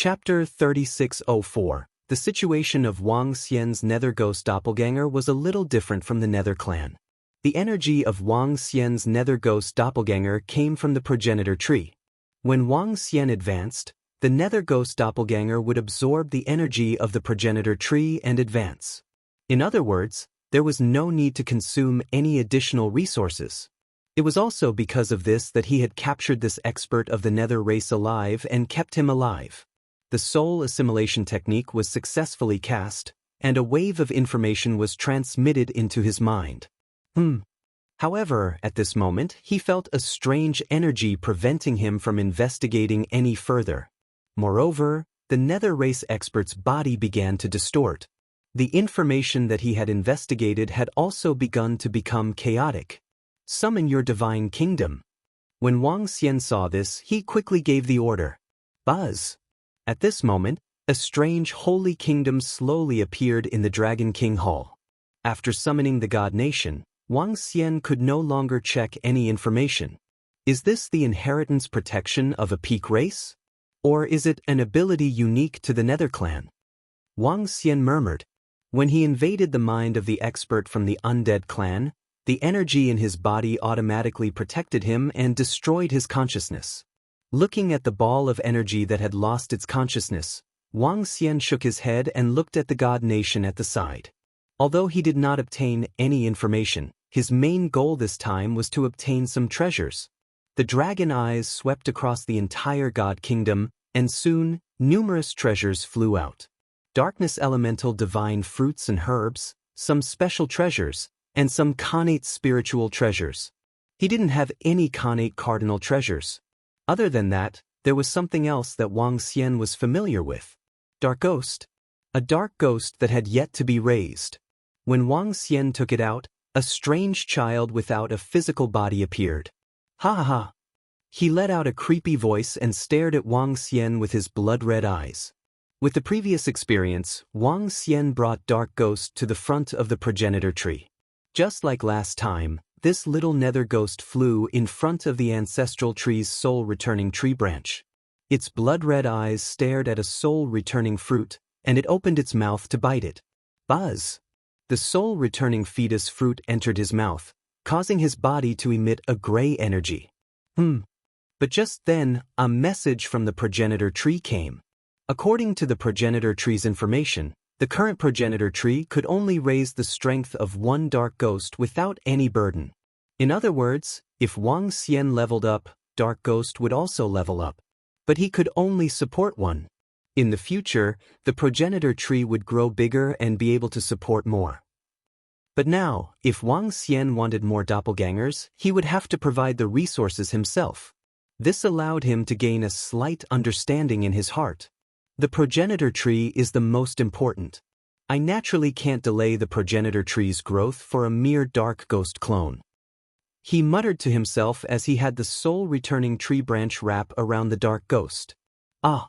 Chapter 3604. The situation of Wang Xian's Nether Ghost doppelganger was a little different from the Nether clan. The energy of Wang Xian's Nether Ghost doppelganger came from the progenitor tree. When Wang Xian advanced, the Nether Ghost doppelganger would absorb the energy of the progenitor tree and advance. In other words, there was no need to consume any additional resources. It was also because of this that he had captured this expert of the Nether race alive and kept him alive. The soul assimilation technique was successfully cast, and a wave of information was transmitted into his mind. However, at this moment, he felt a strange energy preventing him from investigating any further. Moreover, the Nether race expert's body began to distort. The information that he had investigated had also begun to become chaotic. Summon your divine kingdom. When Wang Xian saw this, he quickly gave the order. Buzz. At this moment, a strange holy kingdom slowly appeared in the Dragon King Hall. After summoning the God Nation, Wang Xian could no longer check any information. Is this the inheritance protection of a peak race? Or is it an ability unique to the Nether clan? Wang Xian murmured. When he invaded the mind of the expert from the undead clan, the energy in his body automatically protected him and destroyed his consciousness. Looking at the ball of energy that had lost its consciousness, Wang Xian shook his head and looked at the God Nation at the side. Although he did not obtain any information, his main goal this time was to obtain some treasures. The dragon eyes swept across the entire God Kingdom, and soon, numerous treasures flew out. Darkness elemental divine fruits and herbs, some special treasures, and some connate spiritual treasures. He didn't have any connate cardinal treasures. Other than that, there was something else that Wang Xian was familiar with. Dark Ghost. A dark ghost that had yet to be raised. When Wang Xian took it out, a strange child without a physical body appeared. Ha ha ha. He let out a creepy voice and stared at Wang Xian with his blood-red eyes. With the previous experience, Wang Xian brought Dark Ghost to the front of the progenitor tree. Just like last time, this little nether ghost flew in front of the ancestral tree's soul-returning tree branch. Its blood-red eyes stared at a soul-returning fruit, and it opened its mouth to bite it. Buzz! The soul-returning fetus fruit entered his mouth, causing his body to emit a gray energy. But just then, a message from the progenitor tree came. According to the progenitor tree's information, the current progenitor tree could only raise the strength of one dark ghost without any burden. In other words, if Wang Xian leveled up, Dark Ghost would also level up. But he could only support one. In the future, the progenitor tree would grow bigger and be able to support more. But now, if Wang Xian wanted more doppelgangers, he would have to provide the resources himself. This allowed him to gain a slight understanding in his heart. The progenitor tree is the most important. I naturally can't delay the progenitor tree's growth for a mere dark ghost clone. He muttered to himself as he had the soul-returning tree branch wrap around the dark ghost. Ah!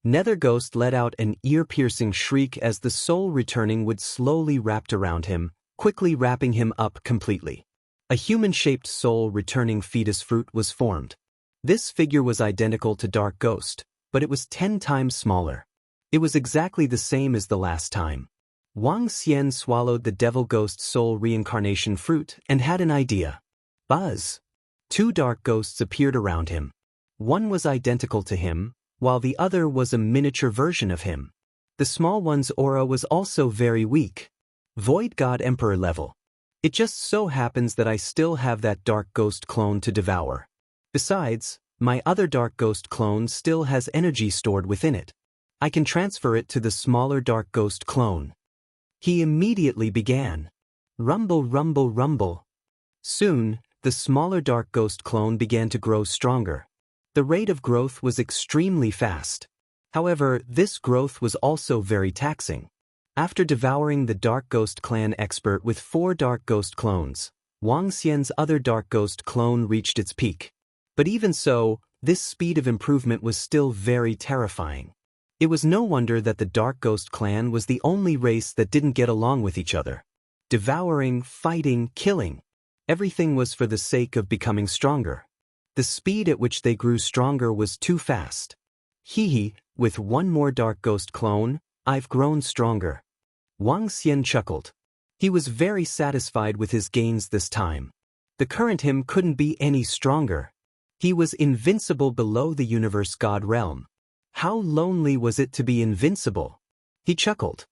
Nether Ghost let out an ear-piercing shriek as the soul-returning would slowly wrapped around him, quickly wrapping him up completely. A human-shaped soul-returning fetus fruit was formed. This figure was identical to Dark Ghost, but it was 10 times smaller. It was exactly the same as the last time. Wang Xian swallowed the Devil Ghost Soul Reincarnation fruit and had an idea. Buzz! 2 dark ghosts appeared around him. One was identical to him, while the other was a miniature version of him. The small one's aura was also very weak. Void God Emperor level. It just so happens that I still have that dark ghost clone to devour. Besides, my other dark ghost clone still has energy stored within it. I can transfer it to the smaller dark ghost clone. He immediately began. Rumble, rumble, rumble. Soon, the smaller dark ghost clone began to grow stronger. The rate of growth was extremely fast. However, this growth was also very taxing. After devouring the Dark Ghost clan expert with 4 dark ghost clones, Wang Xian's other dark ghost clone reached its peak. But even so, this speed of improvement was still very terrifying. It was no wonder that the Dark Ghost clan was the only race that didn't get along with each other. Devouring, fighting, killing. Everything was for the sake of becoming stronger. The speed at which they grew stronger was too fast. Hee hee, with one more dark ghost clone, I've grown stronger. Wang Xian chuckled. He was very satisfied with his gains this time. The current him couldn't be any stronger. He was invincible below the universe god realm. How lonely was it to be invincible? He chuckled.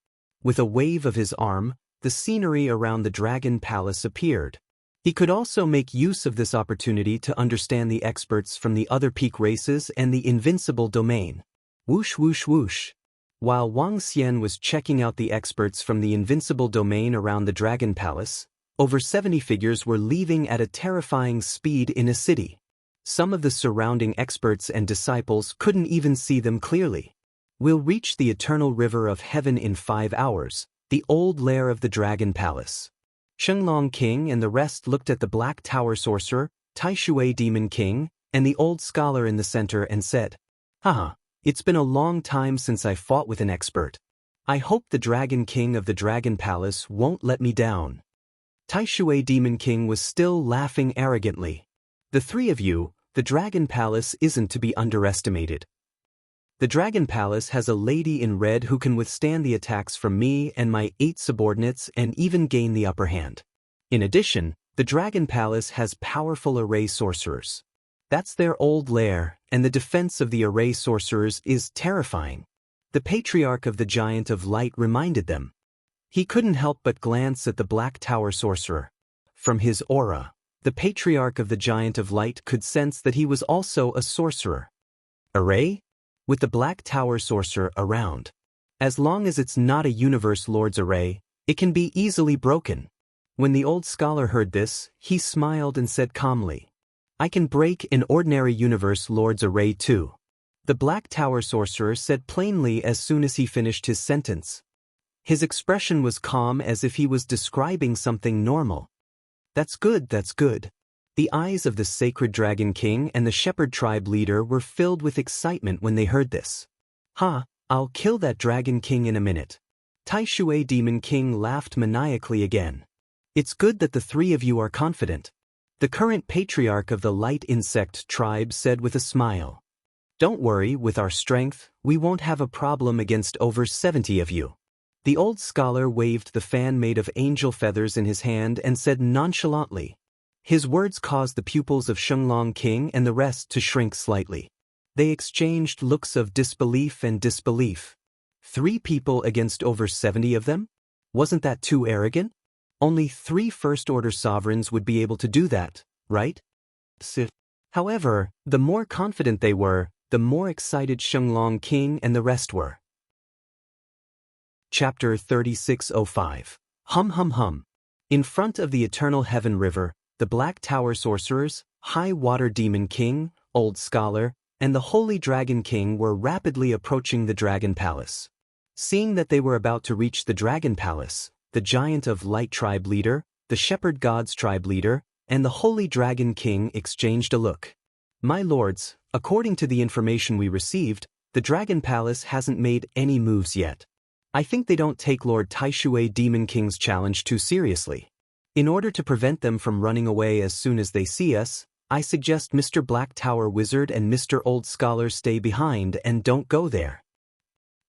With a wave of his arm, the scenery around the Dragon Palace appeared. He could also make use of this opportunity to understand the experts from the other peak races and the Invincible domain. Whoosh whoosh whoosh. While Wang Xian was checking out the experts from the Invincible domain around the Dragon Palace, over 70 figures were leaving at a terrifying speed in a city. Some of the surrounding experts and disciples couldn't even see them clearly. We'll reach the eternal river of heaven in 5 hours, the old lair of the Dragon Palace. Shenglong King and the rest looked at the Black Tower Sorcerer, Taishui Demon King, and the old scholar in the center and said, "Haha, it's been a long time since I fought with an expert. I hope the Dragon King of the Dragon Palace won't let me down." Taishui Demon King was still laughing arrogantly. "The three of you, the Dragon Palace isn't to be underestimated. The Dragon Palace has a lady in red who can withstand the attacks from me and my 8 subordinates and even gain the upper hand. In addition, the Dragon Palace has powerful array sorcerers. That's their old lair, and the defense of the array sorcerers is terrifying." The Patriarch of the Giant of Light reminded them. He couldn't help but glance at the Black Tower Sorcerer. From his aura, the Patriarch of the Giant of Light could sense that he was also a sorcerer. Array? With the Black Tower Sorcerer around. As long as it's not a Universe Lord's array, it can be easily broken. When the old scholar heard this, he smiled and said calmly, "I can break an ordinary Universe Lord's array too." The Black Tower Sorcerer said plainly as soon as he finished his sentence. His expression was calm as if he was describing something normal. That's good, that's good." The eyes of the Sacred Dragon King and the Shepherd Tribe leader were filled with excitement when they heard this. "Ha, I'll kill that Dragon King in a minute." Taishui Demon King laughed maniacally again. "It's good that the three of you are confident." The current Patriarch of the Light Insect Tribe said with a smile. "Don't worry, with our strength, we won't have a problem against over 70 of you." The old scholar waved the fan made of angel feathers in his hand and said nonchalantly. His words caused the pupils of Shenglong King and the rest to shrink slightly. They exchanged looks of disbelief and disbelief. 3 people against over 70 of them? Wasn't that too arrogant? Only 3 First-Order sovereigns would be able to do that, right? However, the more confident they were, the more excited Shenglong King and the rest were. Chapter 3605. Hum hum hum. In front of the Eternal Heaven River, the Black Tower Sorcerers, High Water Demon King, Old Scholar, and the Holy Dragon King were rapidly approaching the Dragon Palace. Seeing that they were about to reach the Dragon Palace, the Giant of Light Tribe leader, the Shepherd Gods Tribe leader, and the Holy Dragon King exchanged a look. "My lords, according to the information we received, the Dragon Palace hasn't made any moves yet. I think they don't take Lord Taishui Demon King's challenge too seriously. In order to prevent them from running away as soon as they see us, I suggest Mr. Black Tower Wizard and Mr. Old Scholar stay behind and don't go there.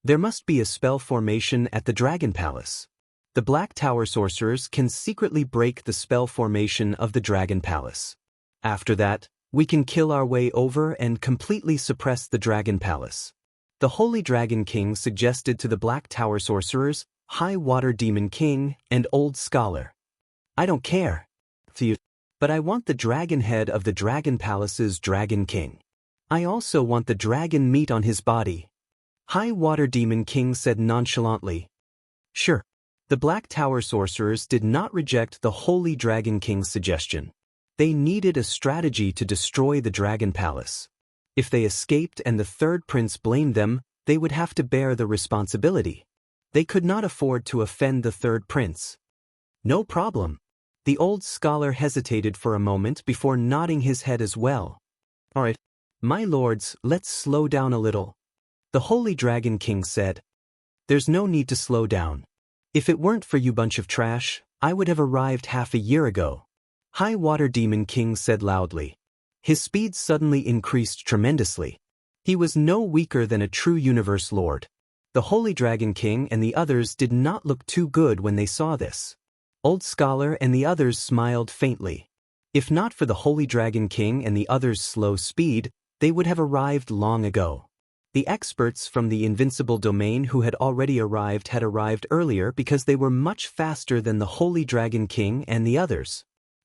There must be a spell formation at the Dragon Palace. The Black Tower Sorcerers can secretly break the spell formation of the Dragon Palace. After that, we can kill our way over and completely suppress the Dragon Palace." The Holy Dragon King suggested to the Black Tower Sorcerers, High Water Demon King, and Old Scholar. "I don't care. But I want the dragon head of the Dragon Palace's Dragon King. I also want the dragon meat on his body." High Water Demon King said nonchalantly. "Sure." The Black Tower Sorcerers did not reject the Holy Dragon King's suggestion. They needed a strategy to destroy the Dragon Palace. If they escaped and the third prince blamed them, they would have to bear the responsibility. They could not afford to offend the third prince. "No problem." The old scholar hesitated for a moment before nodding his head as well. "All right, my lords, let's slow down a little." The Holy Dragon King said. "There's no need to slow down. If it weren't for you bunch of trash, I would have arrived half a year ago." High Water Demon King said loudly. His speed suddenly increased tremendously. He was no weaker than a true universe lord. The Holy Dragon King and the others did not look too good when they saw this. Old Scholar and the others smiled faintly. If not for the Holy Dragon King and the others' slow speed, they would have arrived long ago. The experts from the Invincible domain who had already arrived had arrived earlier because they were much faster than the Holy Dragon King and the others.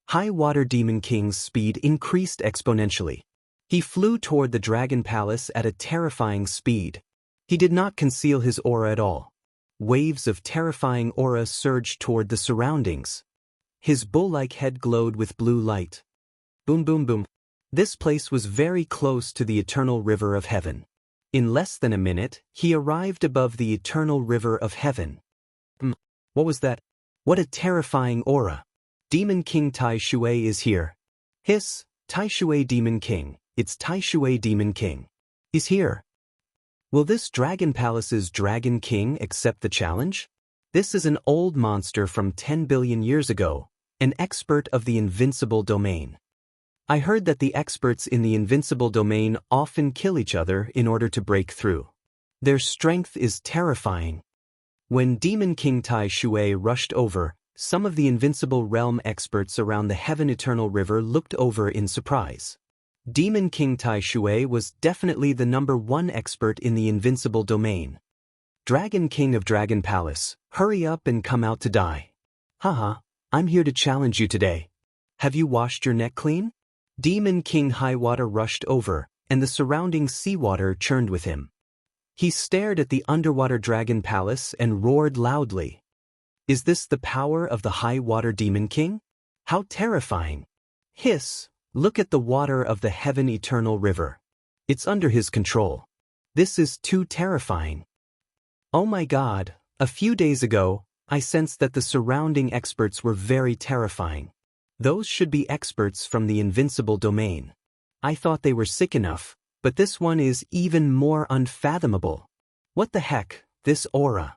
High Water Demon King's speed increased exponentially. He flew toward the Dragon Palace at a terrifying speed. He did not conceal his aura at all. Waves of terrifying aura surged toward the surroundings. His bull-like head glowed with blue light. Boom boom boom. This place was very close to the eternal river of heaven. In less than a minute, he arrived above the eternal river of heaven. What was that? What a terrifying aura. Demon King Tai Shui is here. Hiss, Tai Shui Demon King, it's Tai Shui Demon King. He's here. Will this Dragon Palace's Dragon King accept the challenge? This is an old monster from 10 billion years ago, an expert of the Invincible domain. I heard that the experts in the Invincible domain often kill each other in order to break through. Their strength is terrifying. When Demon King Tai Shui rushed over, some of the Invincible realm experts around the Heaven Eternal River looked over in surprise. Demon King Tai Shui was definitely the #1 expert in the Invincible domain. Dragon King of Dragon Palace, hurry up and come out to die. Haha, I'm here to challenge you today. Have you washed your neck clean? Demon King Highwater rushed over, and the surrounding seawater churned with him. He stared at the underwater Dragon Palace and roared loudly. Is this the power of the Highwater Demon King? How terrifying! Hiss, look at the water of the Heaven Eternal River. It's under his control. This is too terrifying. Oh my God, a few days ago, I sensed that the surrounding experts were very terrifying. Those should be experts from the Invincible domain. I thought they were sick enough, but this one is even more unfathomable. What the heck, this aura.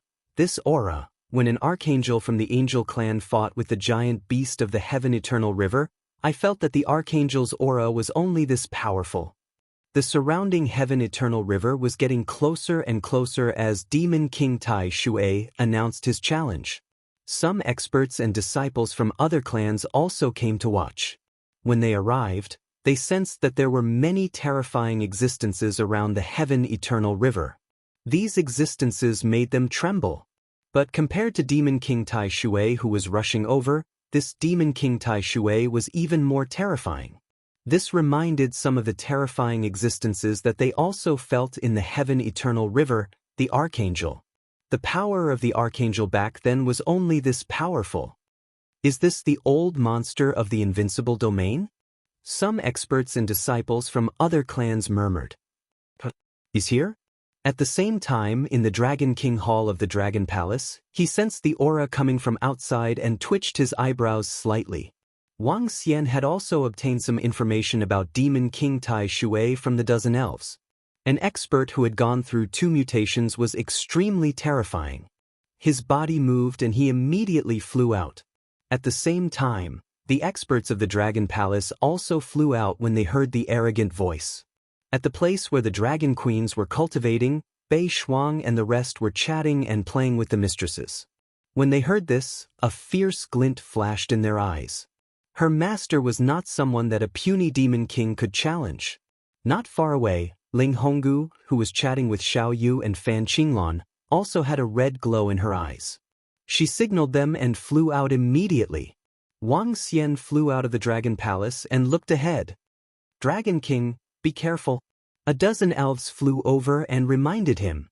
When an archangel from the Angel clan fought with the giant beast of the Heaven Eternal River, I felt that the archangel's aura was only this powerful. The surrounding Heaven Eternal River was getting closer and closer as Demon King Tai Shui announced his challenge. Some experts and disciples from other clans also came to watch. When they arrived, they sensed that there were many terrifying existences around the Heaven Eternal River. These existences made them tremble. But compared to Demon King Tai Shui who was rushing over, this Demon King Tai Shui was even more terrifying. This reminded some of the terrifying existences that they also felt in the Heaven Eternal River, the Archangel. The power of the Archangel back then was only this powerful. Is this the old monster of the Invincible domain? Some experts and disciples from other clans murmured. He's here? At the same time, in the Dragon King Hall of the Dragon Palace, he sensed the aura coming from outside and twitched his eyebrows slightly. Wang Xian had also obtained some information about Demon King Tai Shui from the Dozen Elves. An expert who had gone through 2 mutations was extremely terrifying. His body moved and he immediately flew out. At the same time, the experts of the Dragon Palace also flew out when they heard the arrogant voice. At the place where the Dragon Queens were cultivating, Bei Shuang and the rest were chatting and playing with the mistresses. When they heard this, a fierce glint flashed in their eyes. Her master was not someone that a puny demon king could challenge. Not far away, Ling Honggu, who was chatting with Xiao Yu and Fan Qinglong, also had a red glow in her eyes. She signaled them and flew out immediately. Wang Xian flew out of the Dragon Palace and looked ahead. Dragon King, be careful. A dozen elves flew over and reminded him.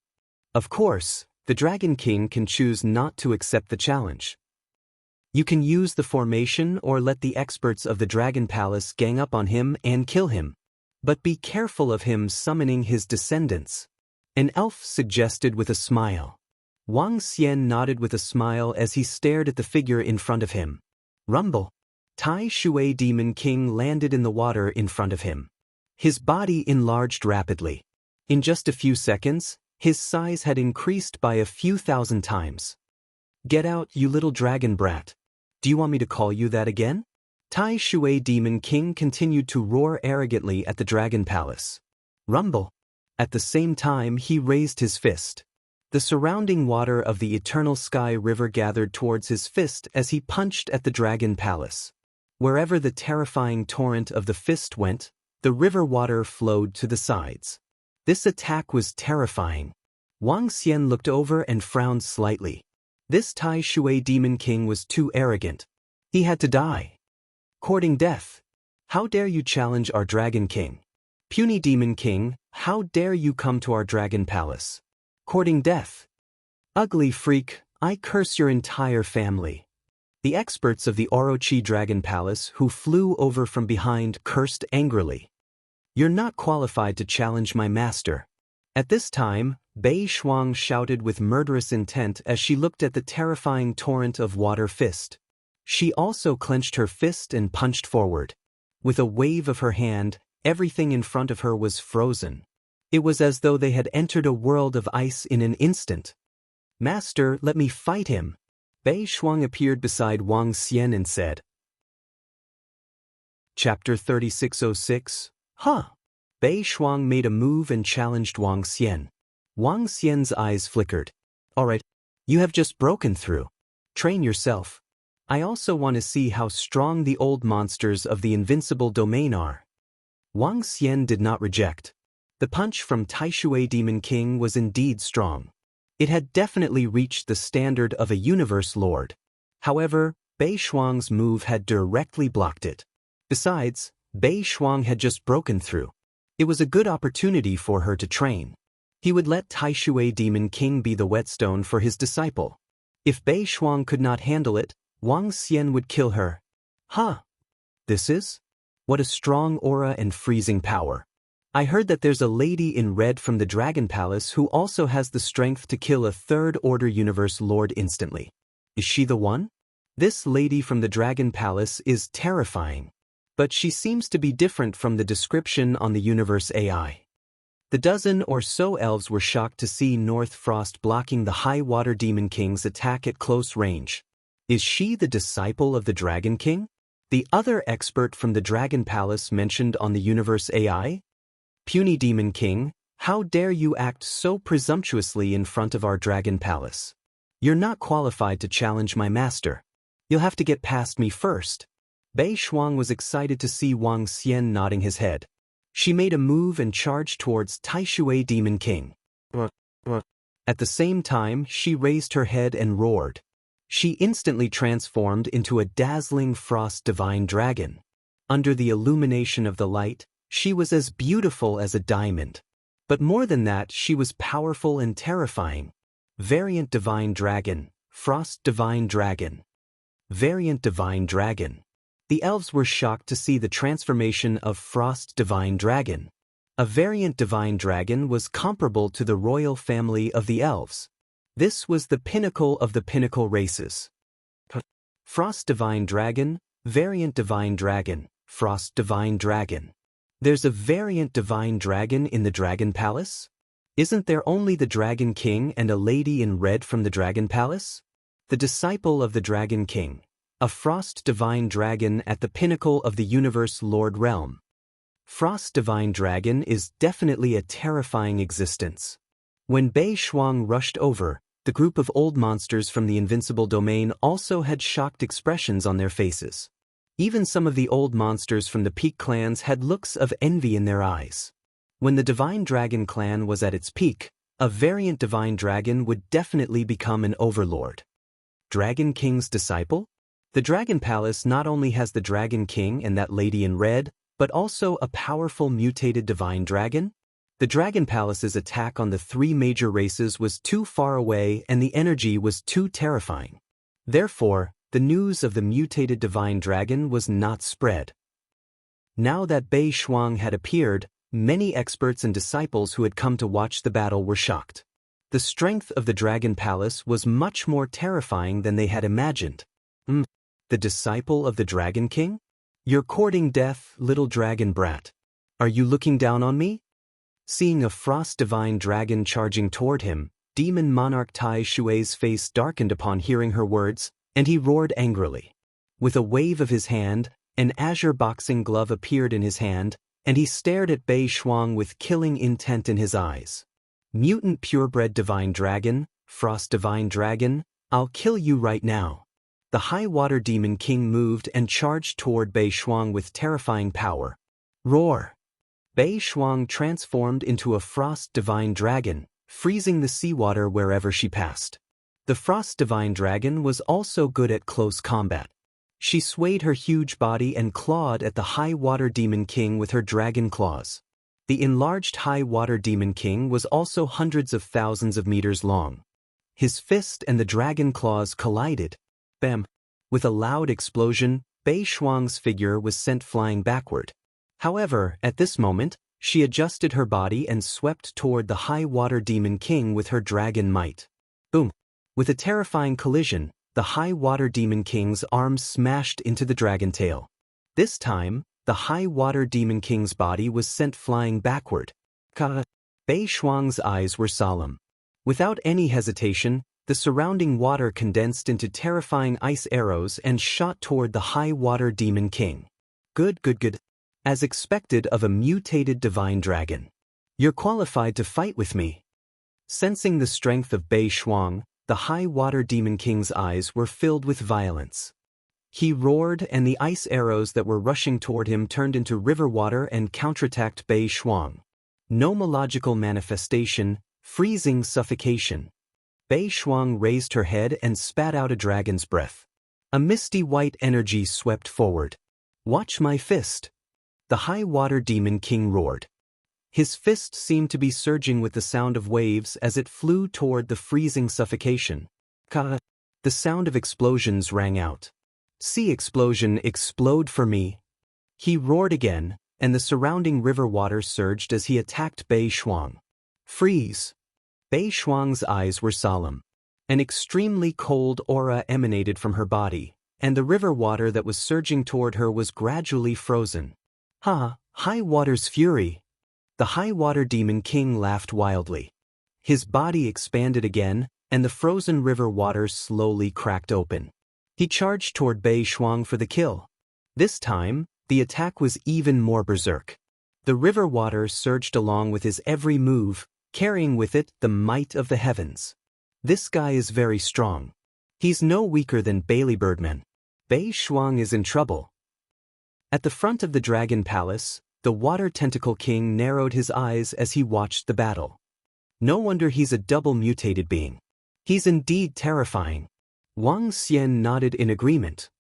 Of course, the Dragon King can choose not to accept the challenge. You can use the formation or let the experts of the Dragon Palace gang up on him and kill him. But be careful of him summoning his descendants. An elf suggested with a smile. Wang Xian nodded with a smile as he stared at the figure in front of him. Rumble. Tai Shui Demon King landed in the water in front of him. His body enlarged rapidly. In just a few seconds, his size had increased by a few thousand times. Get out, you little dragon brat. Do you want me to call you that again? Tai Shui Demon King continued to roar arrogantly at the Dragon Palace. Rumble. At the same time he raised his fist. The surrounding water of the eternal sky river gathered towards his fist as he punched at the dragon palace. Wherever the terrifying torrent of the fist went, the river water flowed to the sides. This attack was terrifying. Wang Xian looked over and frowned slightly. This Tai Shui Demon King was too arrogant. He had to die. Courting death. How dare you challenge our Dragon King? Puny Demon King, how dare you come to our Dragon Palace? Courting death. Ugly freak, I curse your entire family. The experts of the Orochi Dragon Palace who flew over from behind cursed angrily. You're not qualified to challenge my master. At this time, Bei Shuang shouted with murderous intent as she looked at the terrifying torrent of water fist. She also clenched her fist and punched forward. With a wave of her hand, everything in front of her was frozen. It was as though they had entered a world of ice in an instant. Master, let me fight him. Bei Shuang appeared beside Wang Xian and said. Chapter 3606. Huh. Bei Shuang made a move and challenged Wang Xian. Wang Xian's eyes flickered. Alright, you have just broken through. Train yourself. I also want to see how strong the old monsters of the Invincible domain are. Wang Xian did not reject. The punch from Taishui Demon King was indeed strong. It had definitely reached the standard of a universe lord. However, Bei Shuang's move had directly blocked it. Besides, Bei Shuang had just broken through. It was a good opportunity for her to train. He would let Taishui Demon King be the whetstone for his disciple. If Bei Shuang could not handle it, Wang Xian would kill her. Huh. This is? What a strong aura and freezing power. I heard that there's a lady in red from the Dragon Palace who also has the strength to kill a third-order universe lord instantly. Is she the one? This lady from the Dragon Palace is terrifying. But she seems to be different from the description on the universe AI. The dozen or so elves were shocked to see North Frost blocking the High Water Demon King's attack at close range. Is she the disciple of the Dragon King? The other expert from the Dragon Palace mentioned on the universe AI? Puny Demon King, how dare you act so presumptuously in front of our Dragon Palace? You're not qualified to challenge my master. You'll have to get past me first. Bei Shuang was excited to see Wang Xian nodding his head. She made a move and charged towards Taishui Demon King. At the same time, she raised her head and roared. She instantly transformed into a dazzling frost divine dragon. Under the illumination of the light, she was as beautiful as a diamond. But more than that, she was powerful and terrifying. Variant Divine Dragon, Frost Divine Dragon. Variant Divine Dragon. The elves were shocked to see the transformation of Frost Divine Dragon. A variant Divine Dragon was comparable to the royal family of the elves. This was the pinnacle of the pinnacle races. Frost Divine Dragon, Variant Divine Dragon, Frost Divine Dragon. There's a Variant Divine Dragon in the Dragon Palace? Isn't there only the Dragon King and a lady in red from the Dragon Palace? The disciple of the Dragon King. A Frost Divine Dragon at the pinnacle of the Universe Lord Realm. Frost Divine Dragon is definitely a terrifying existence. When Bei Shuang rushed over, the group of old monsters from the Invincible domain also had shocked expressions on their faces. Even some of the old monsters from the Peak clans had looks of envy in their eyes. When the Divine Dragon clan was at its peak, a variant Divine Dragon would definitely become an overlord. Dragon King's disciple? The Dragon Palace not only has the Dragon King and that lady in red, but also a powerful mutated Divine Dragon? The Dragon Palace's attack on the three major races was too far away and the energy was too terrifying. Therefore, the news of the mutated Divine Dragon was not spread. Now that Bei Shuang had appeared, many experts and disciples who had come to watch the battle were shocked. The strength of the Dragon Palace was much more terrifying than they had imagined. The disciple of the Dragon King? You're courting death, little dragon brat. Are you looking down on me? Seeing a Frost Divine Dragon charging toward him, Demon Monarch Tai Shui's face darkened upon hearing her words, and he roared angrily. With a wave of his hand, an azure boxing glove appeared in his hand, and he stared at Bei Shuang with killing intent in his eyes. Mutant purebred divine dragon, frost divine dragon, I'll kill you right now. The high water demon king moved and charged toward Bei Shuang with terrifying power. Roar! Bei Shuang transformed into a frost divine dragon, freezing the seawater wherever she passed. The frost divine dragon was also good at close combat. She swayed her huge body and clawed at the high water demon king with her dragon claws. The enlarged high water demon king was also hundreds of thousands of meters long. His fist and the dragon claws collided. Bam! With a loud explosion, Bei Shuang's figure was sent flying backward. However, at this moment, she adjusted her body and swept toward the high water demon king with her dragon might. Boom! With a terrifying collision, the high water demon king's arms smashed into the dragon tail. This time, the high water demon king's body was sent flying backward. Bei Shuang's eyes were solemn. Without any hesitation, the surrounding water condensed into terrifying ice arrows and shot toward the high water demon king. Good. As expected of a mutated divine dragon. You're qualified to fight with me. Sensing the strength of Bei Shuang, the high water demon king's eyes were filled with violence. He roared and the ice arrows that were rushing toward him turned into river water and counterattacked Bei Shuang. Nomological manifestation, freezing suffocation. Bei Shuang raised her head and spat out a dragon's breath. A misty white energy swept forward. Watch my fist. The high water demon king roared. His fist seemed to be surging with the sound of waves as it flew toward the freezing suffocation. The sound of explosions rang out. Sea explosion, explode for me. He roared again, and the surrounding river water surged as he attacked Bei Shuang. Freeze! Bei Shuang's eyes were solemn. An extremely cold aura emanated from her body, and the river water that was surging toward her was gradually frozen. High water's fury! The high water demon king laughed wildly. His body expanded again, and the frozen river water slowly cracked open. He charged toward Bei Shuang for the kill. This time, the attack was even more berserk. The river water surged along with his every move, carrying with it the might of the heavens. This guy is very strong. He's no weaker than Bailey Birdman. Bei Shuang is in trouble. At the front of the dragon palace, the water tentacle king narrowed his eyes as he watched the battle. No wonder he's a double mutated being. He's indeed terrifying. Wang Xian nodded in agreement.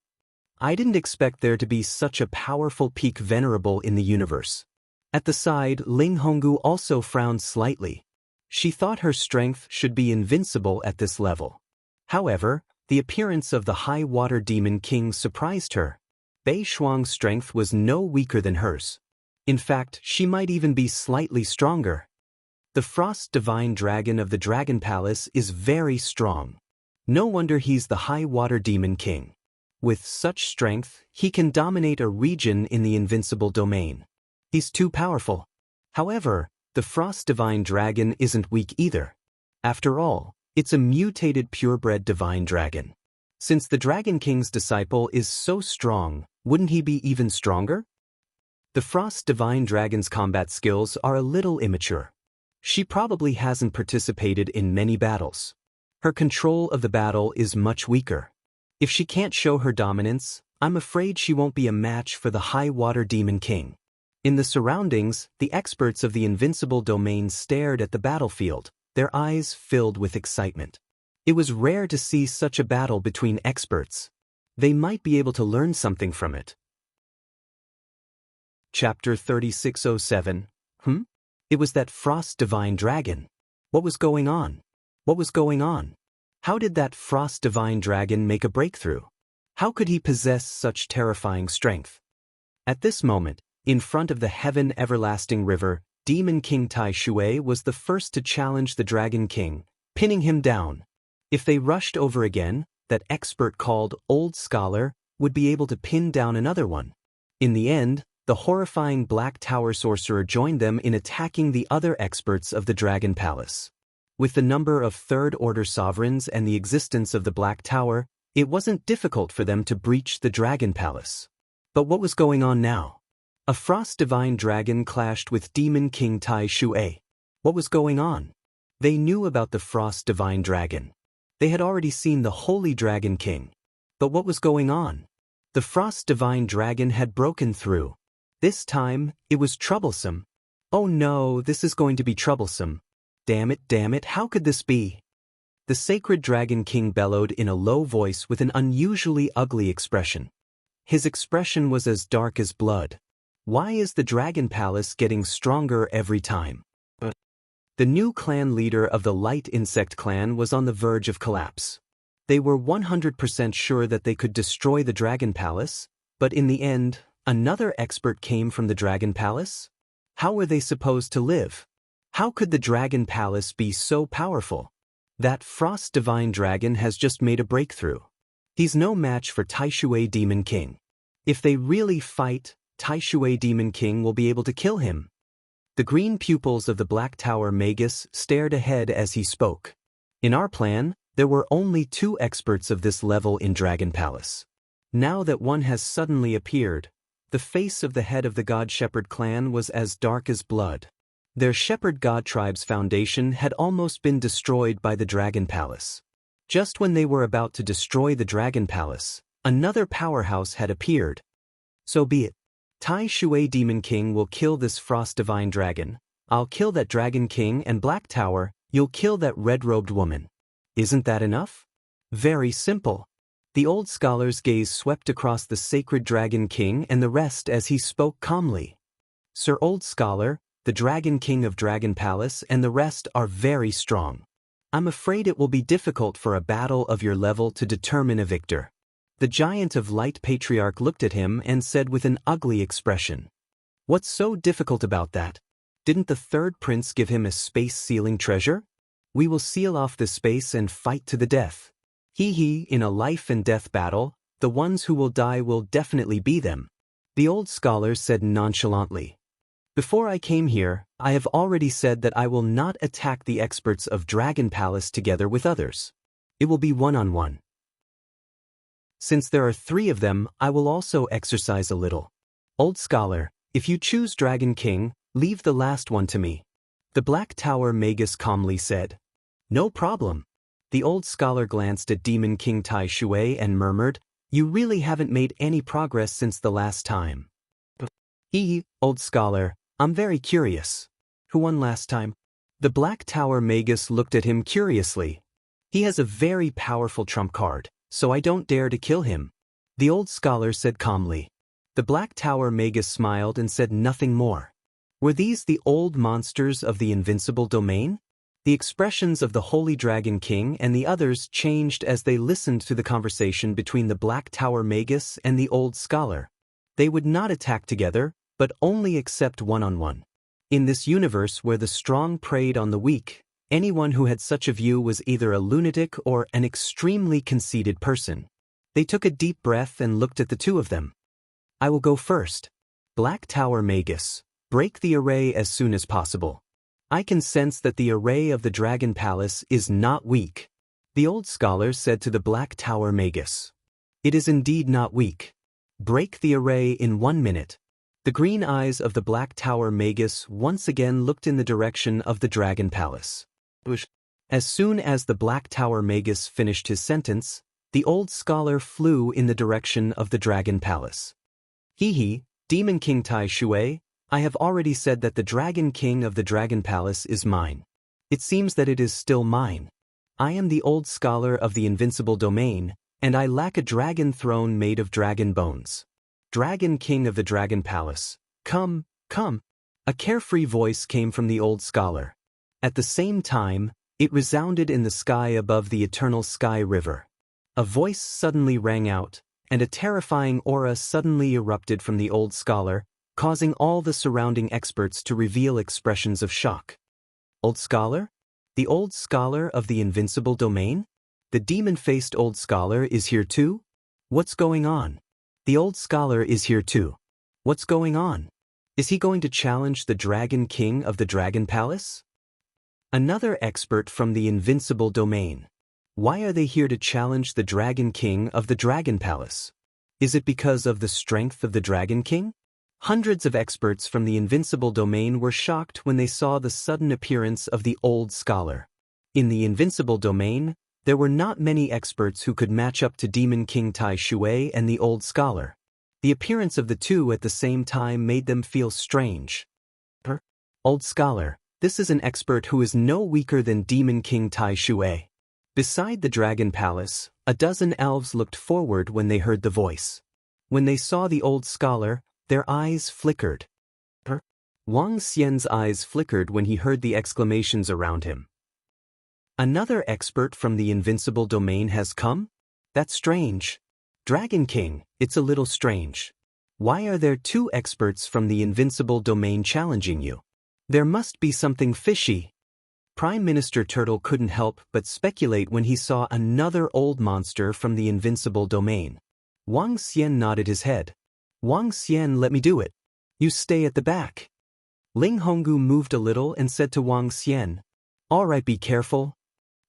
I didn't expect there to be such a powerful peak venerable in the universe. At the side, Ling Honggu also frowned slightly. She thought her strength should be invincible at this level. However, the appearance of the high water demon king surprised her. Bei Shuang's strength was no weaker than hers. In fact, she might even be slightly stronger. The frost divine dragon of the dragon palace is very strong. No wonder he's the high water demon king. With such strength, he can dominate a region in the invincible domain. He's too powerful. However, the frost divine dragon isn't weak either. After all, it's a mutated purebred divine dragon. Since the Dragon King's disciple is so strong, wouldn't he be even stronger? The Frost Divine Dragon's combat skills are a little immature. She probably hasn't participated in many battles. Her control of the battle is much weaker. If she can't show her dominance, I'm afraid she won't be a match for the High Water Demon King. In the surroundings, the experts of the Invincible domain stared at the battlefield, their eyes filled with excitement. It was rare to see such a battle between experts. They might be able to learn something from it. Chapter 3607. It was that Frost Divine Dragon. What was going on? What was going on? How did that Frost Divine Dragon make a breakthrough? How could he possess such terrifying strength? At this moment, in front of the Heaven Everlasting River, Demon King Tai Shui was the first to challenge the Dragon King, pinning him down. If they rushed over again, that expert called Old Scholar would be able to pin down another one. In the end, the horrifying Black Tower Sorcerer joined them in attacking the other experts of the Dragon Palace. With the number of Third-Order sovereigns and the existence of the Black Tower, it wasn't difficult for them to breach the Dragon Palace. But what was going on now? A Frost Divine Dragon clashed with Demon King Tai Shui. What was going on? They knew about the Frost Divine Dragon. They had already seen the Holy Dragon King. But what was going on? The Frost Divine Dragon had broken through. This time, it was troublesome. Oh no, this is going to be troublesome. Damn it, how could this be? The Sacred Dragon King bellowed in a low voice with an unusually ugly expression. His expression was as dark as blood. Why is the Dragon Palace getting stronger every time? The new clan leader of the Light Insect clan was on the verge of collapse. They were 100% sure that they could destroy the Dragon Palace, but in the end, another expert came from the Dragon Palace? How were they supposed to live? How could the Dragon Palace be so powerful? That Frost Divine Dragon has just made a breakthrough. He's no match for Tai Shui Demon King. If they really fight, Tai Shui Demon King will be able to kill him. The green pupils of the Black Tower Magus stared ahead as he spoke. In our plan, there were only 2 experts of this level in Dragon Palace. Now that one has suddenly appeared, the face of the head of the God Shepherd clan was as dark as blood. Their Shepherd God Tribe's foundation had almost been destroyed by the Dragon Palace. Just when they were about to destroy the Dragon Palace, another powerhouse had appeared. So be it. Tai Shui Demon King will kill this Frost Divine Dragon. I'll kill that Dragon King, and Black Tower, you'll kill that red-robed woman. Isn't that enough? Very simple. The old scholar's gaze swept across the Sacred Dragon King and the rest as he spoke calmly. Sir Old Scholar, the Dragon King of Dragon Palace and the rest are very strong. I'm afraid it will be difficult for a battle of your level to determine a victor. The Giant of Light Patriarch looked at him and said with an ugly expression. What's so difficult about that? Didn't the third prince give him a space-sealing treasure? We will seal off the space and fight to the death. In a life-and-death battle, the ones who will die will definitely be them. The old scholar said nonchalantly. Before I came here, I have already said that I will not attack the experts of Dragon Palace together with others. It will be one-on-one. Since there are 3 of them, I will also exercise a little. Old Scholar, if you choose Dragon King, leave the last one to me. The Black Tower Magus calmly said. No problem. The old scholar glanced at Demon King Tai Shui and murmured, You really haven't made any progress since the last time. Old scholar, I'm very curious. Who won last time? The Black Tower Magus looked at him curiously. He has a very powerful trump card, so I don't dare to kill him. The old scholar said calmly. The Black Tower Magus smiled and said nothing more. Were these the old monsters of the Invincible domain? The expressions of the Holy Dragon King and the others changed as they listened to the conversation between the Black Tower Magus and the old scholar. They would not attack together, but only accept one-on-one. In this universe where the strong preyed on the weak, anyone who had such a view was either a lunatic or an extremely conceited person. They took a deep breath and looked at the 2 of them. I will go first. Black Tower Magus, break the array as soon as possible. I can sense that the array of the Dragon Palace is not weak. The old scholar said to the Black Tower Magus. It is indeed not weak. Break the array in 1 minute. The green eyes of the Black Tower Magus once again looked in the direction of the Dragon Palace. As soon as the Black Tower Magus finished his sentence, the old scholar flew in the direction of the Dragon Palace. Demon King Tai Shui, I have already said that the Dragon King of the Dragon Palace is mine. It seems that it is still mine. I am the old scholar of the Invincible domain, and I lack a dragon throne made of dragon bones. Dragon King of the Dragon Palace, come. A carefree voice came from the old scholar. At the same time, it resounded in the sky above the eternal sky river. A voice suddenly rang out, and a terrifying aura suddenly erupted from the old scholar, causing all the surrounding experts to reveal expressions of shock. Old scholar? The old scholar of the Invincible domain? The demon-faced old scholar is here too? What's going on? The old scholar is here too. What's going on? Is he going to challenge the Dragon King of the Dragon Palace? Another expert from the Invincible domain. Why are they here to challenge the Dragon King of the Dragon Palace? Is it because of the strength of the Dragon King? Hundreds of experts from the Invincible domain were shocked when they saw the sudden appearance of the old scholar. In the Invincible domain, there were not many experts who could match up to Demon King Tai Shui and the old scholar. The appearance of the two at the same time made them feel strange. Old scholar, this is an expert who is no weaker than Demon King Tai Shui. Beside the Dragon Palace, a dozen elves looked forward when they heard the voice. When they saw the old scholar, their eyes flickered. Wang Xian's eyes flickered when he heard the exclamations around him. Another expert from the Invincible domain has come? That's strange. Dragon King, it's a little strange. Why are there two experts from the Invincible domain challenging you? There must be something fishy. Prime Minister Turtle couldn't help but speculate when he saw another old monster from the Invincible domain. Wang Xian nodded his head. Wang Xian, let me do it. You stay at the back. Ling Honggu moved a little and said to Wang Xian, all right, be careful.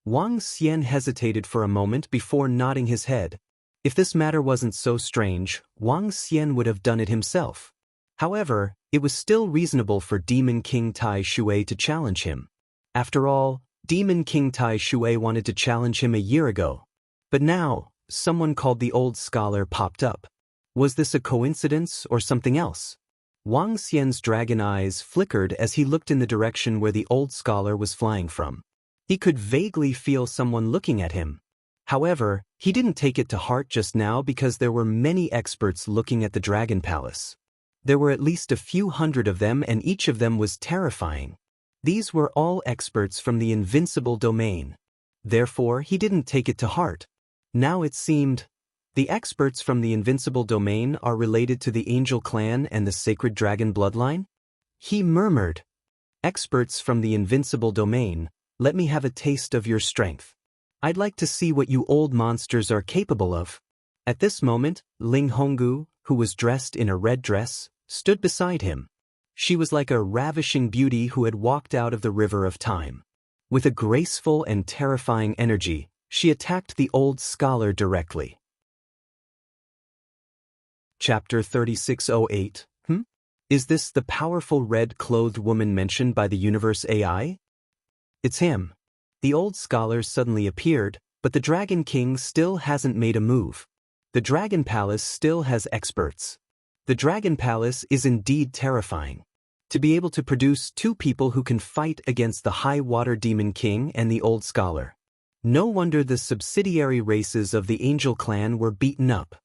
Wang Xian hesitated for a moment before nodding his head. If this matter wasn't so strange, Wang Xian would have done it himself. However, it was still reasonable for Demon King Tai Shui to challenge him. After all, Demon King Tai Shui wanted to challenge him a year ago. But now, someone called the old scholar popped up. Was this a coincidence or something else? Wang Xian's dragon eyes flickered as he looked in the direction where the old scholar was flying from. He could vaguely feel someone looking at him. However, he didn't take it to heart just now because there were many experts looking at the Dragon Palace. There were at least a few hundred of them, and each of them was terrifying. These were all experts from the Invincible domain. Therefore, he didn't take it to heart. Now it seemed, the experts from the Invincible domain are related to the Angel Clan and the Sacred Dragon bloodline? He murmured. Experts from the Invincible domain, let me have a taste of your strength. I'd like to see what you old monsters are capable of. At this moment, Ling Honggu, who was dressed in a red dress, stood beside him. She was like a ravishing beauty who had walked out of the river of time. With a graceful and terrifying energy, she attacked the old scholar directly. Chapter 3608. Is this the powerful red-clothed woman mentioned by the Universe AI? It's him. The old scholar suddenly appeared, but the Dragon King still hasn't made a move. The Dragon Palace still has experts. The Dragon Palace is indeed terrifying. To be able to produce two people who can fight against the High Water Demon King and the old scholar. No wonder the subsidiary races of the Angel Clan were beaten up.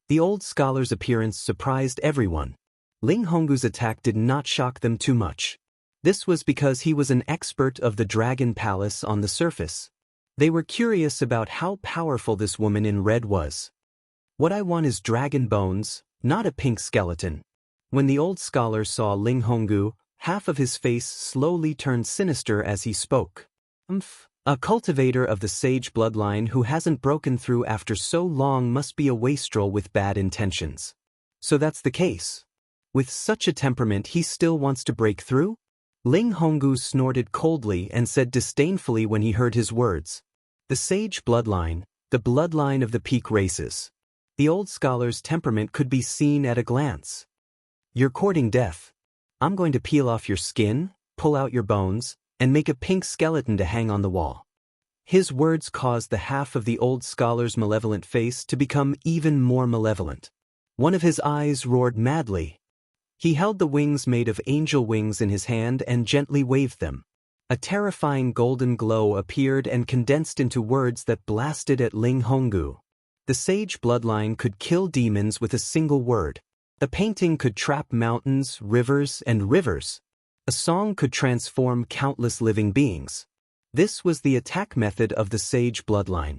The old scholar's appearance surprised everyone. Ling Honggu's attack did not shock them too much. This was because he was an expert of the Dragon Palace on the surface. They were curious about how powerful this woman in red was. What I want is dragon bones, not a pink skeleton. When the old scholar saw Ling Honggu, half of his face slowly turned sinister as he spoke. A cultivator of the sage bloodline who hasn't broken through after so long must be a wastrel with bad intentions. So that's the case. With such a temperament, he still wants to break through? Ling Honggu snorted coldly and said disdainfully when he heard his words. The sage bloodline, the bloodline of the peak races. The old scholar's temperament could be seen at a glance. You're courting death. I'm going to peel off your skin, pull out your bones, and make a pink skeleton to hang on the wall. His words caused the half of the old scholar's malevolent face to become even more malevolent. One of his eyes roared madly. He held the wings made of angel wings in his hand and gently waved them. A terrifying golden glow appeared and condensed into words that blasted at Ling Honggu. The sage bloodline could kill demons with a single word. A painting could trap mountains, rivers, and rivers. A song could transform countless living beings. This was the attack method of the sage bloodline.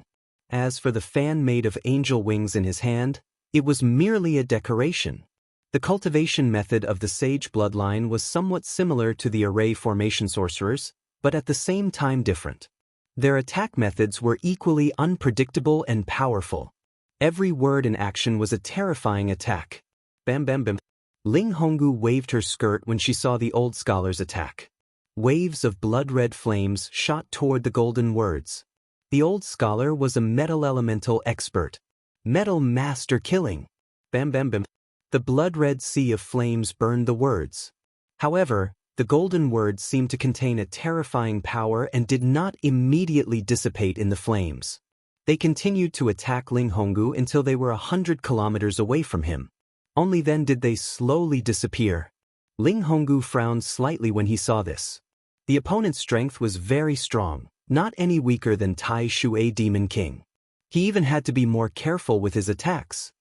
As for the fan made of angel wings in his hand, it was merely a decoration. The cultivation method of the sage bloodline was somewhat similar to the array formation sorcerers, but at the same time different. Their attack methods were equally unpredictable and powerful. Every word and action was a terrifying attack. Bam bam bam. Ling Honggu waved her skirt when she saw the old scholar's attack. Waves of blood-red flames shot toward the golden words. The old scholar was a metal elemental expert. Metal master killing. Bam bam bam. The blood-red sea of flames burned the words. However, the golden words seemed to contain a terrifying power and did not immediately dissipate in the flames. They continued to attack Ling Honggu until they were 100 kilometers away from him. Only then did they slowly disappear. Ling Honggu frowned slightly when he saw this. The opponent's strength was very strong, not any weaker than Tai Shui Demon King. He even had to be more careful with his attacks.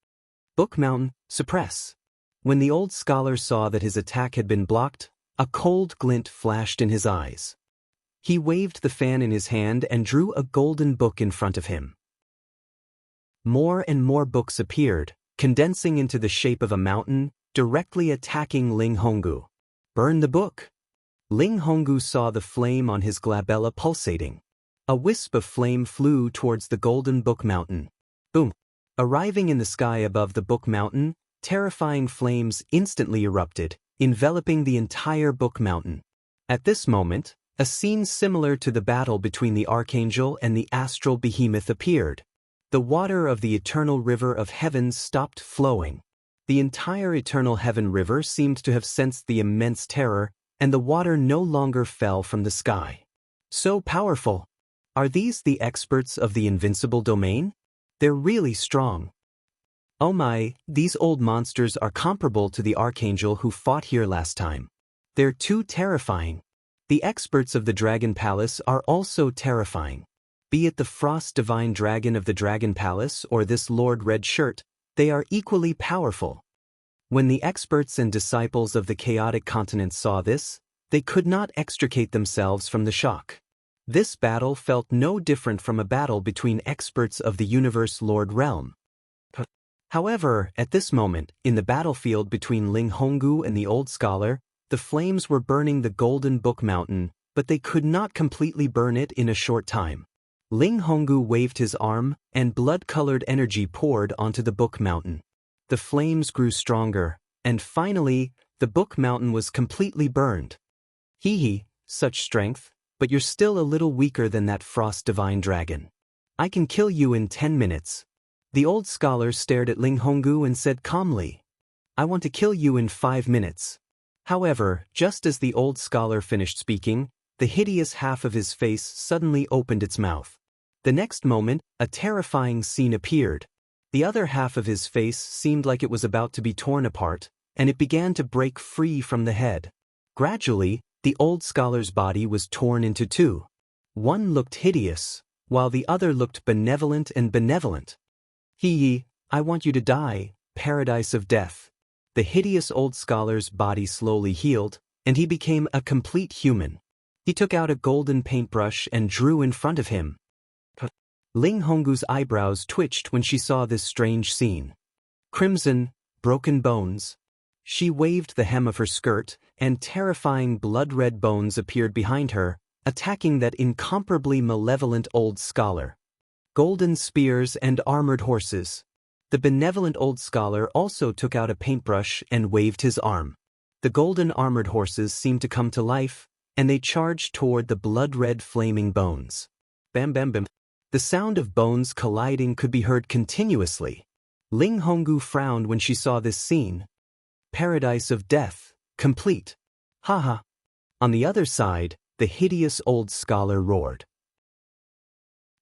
Book Mountain, suppress. When the old scholar saw that his attack had been blocked, a cold glint flashed in his eyes. He waved the fan in his hand and drew a golden book in front of him. More and more books appeared, condensing into the shape of a mountain, directly attacking Ling Honggu. Burn the book. Ling Honggu saw the flame on his glabella pulsating. A wisp of flame flew towards the golden book mountain. Boom! Arriving in the sky above the book mountain, terrifying flames instantly erupted, enveloping the entire book mountain. At this moment, a scene similar to the battle between the archangel and the astral behemoth appeared. The water of the eternal river of heavens stopped flowing. The entire eternal heaven river seemed to have sensed the immense terror, and the water no longer fell from the sky. So powerful! Are these the experts of the invincible domain? They're really strong. Oh my, these old monsters are comparable to the archangel who fought here last time. They're too terrifying. The experts of the Dragon Palace are also terrifying. Be it the Frost Divine Dragon of the Dragon Palace or this Lord Red Shirt, they are equally powerful. When the experts and disciples of the chaotic continent saw this, they could not extricate themselves from the shock. This battle felt no different from a battle between experts of the Universe Lord Realm. However, at this moment, in the battlefield between Ling Honggu and the Old Scholar, the flames were burning the Golden Book Mountain, but they could not completely burn it in a short time. Ling Honggu waved his arm, and blood-colored energy poured onto the Book Mountain. The flames grew stronger, and finally, the Book Mountain was completely burned. Hee, such strength, but you're still a little weaker than that Frost Divine Dragon. I can kill you in 10 minutes. The Old Scholar stared at Ling Honggu and said calmly, I want to kill you in 5 minutes. However, just as the Old Scholar finished speaking, the hideous half of his face suddenly opened its mouth. The next moment, a terrifying scene appeared. The other half of his face seemed like it was about to be torn apart, and it began to break free from the head. Gradually, the Old Scholar's body was torn into two. One looked hideous, while the other looked benevolent and benevolent. I want you to die, paradise of death. The hideous Old Scholar's body slowly healed, and he became a complete human. He took out a golden paintbrush and drew in front of him. Ling Honggu's eyebrows twitched when she saw this strange scene. Crimson, broken bones. She waved the hem of her skirt, and terrifying blood-red bones appeared behind her, attacking that incomparably malevolent Old Scholar. Golden spears and armored horses. The benevolent Old Scholar also took out a paintbrush and waved his arm. The golden armored horses seemed to come to life, and they charged toward the blood-red flaming bones. Bam bam bam. The sound of bones colliding could be heard continuously. Ling Honggu frowned when she saw this scene. Paradise of death, complete. Haha. On the other side, the hideous Old Scholar roared.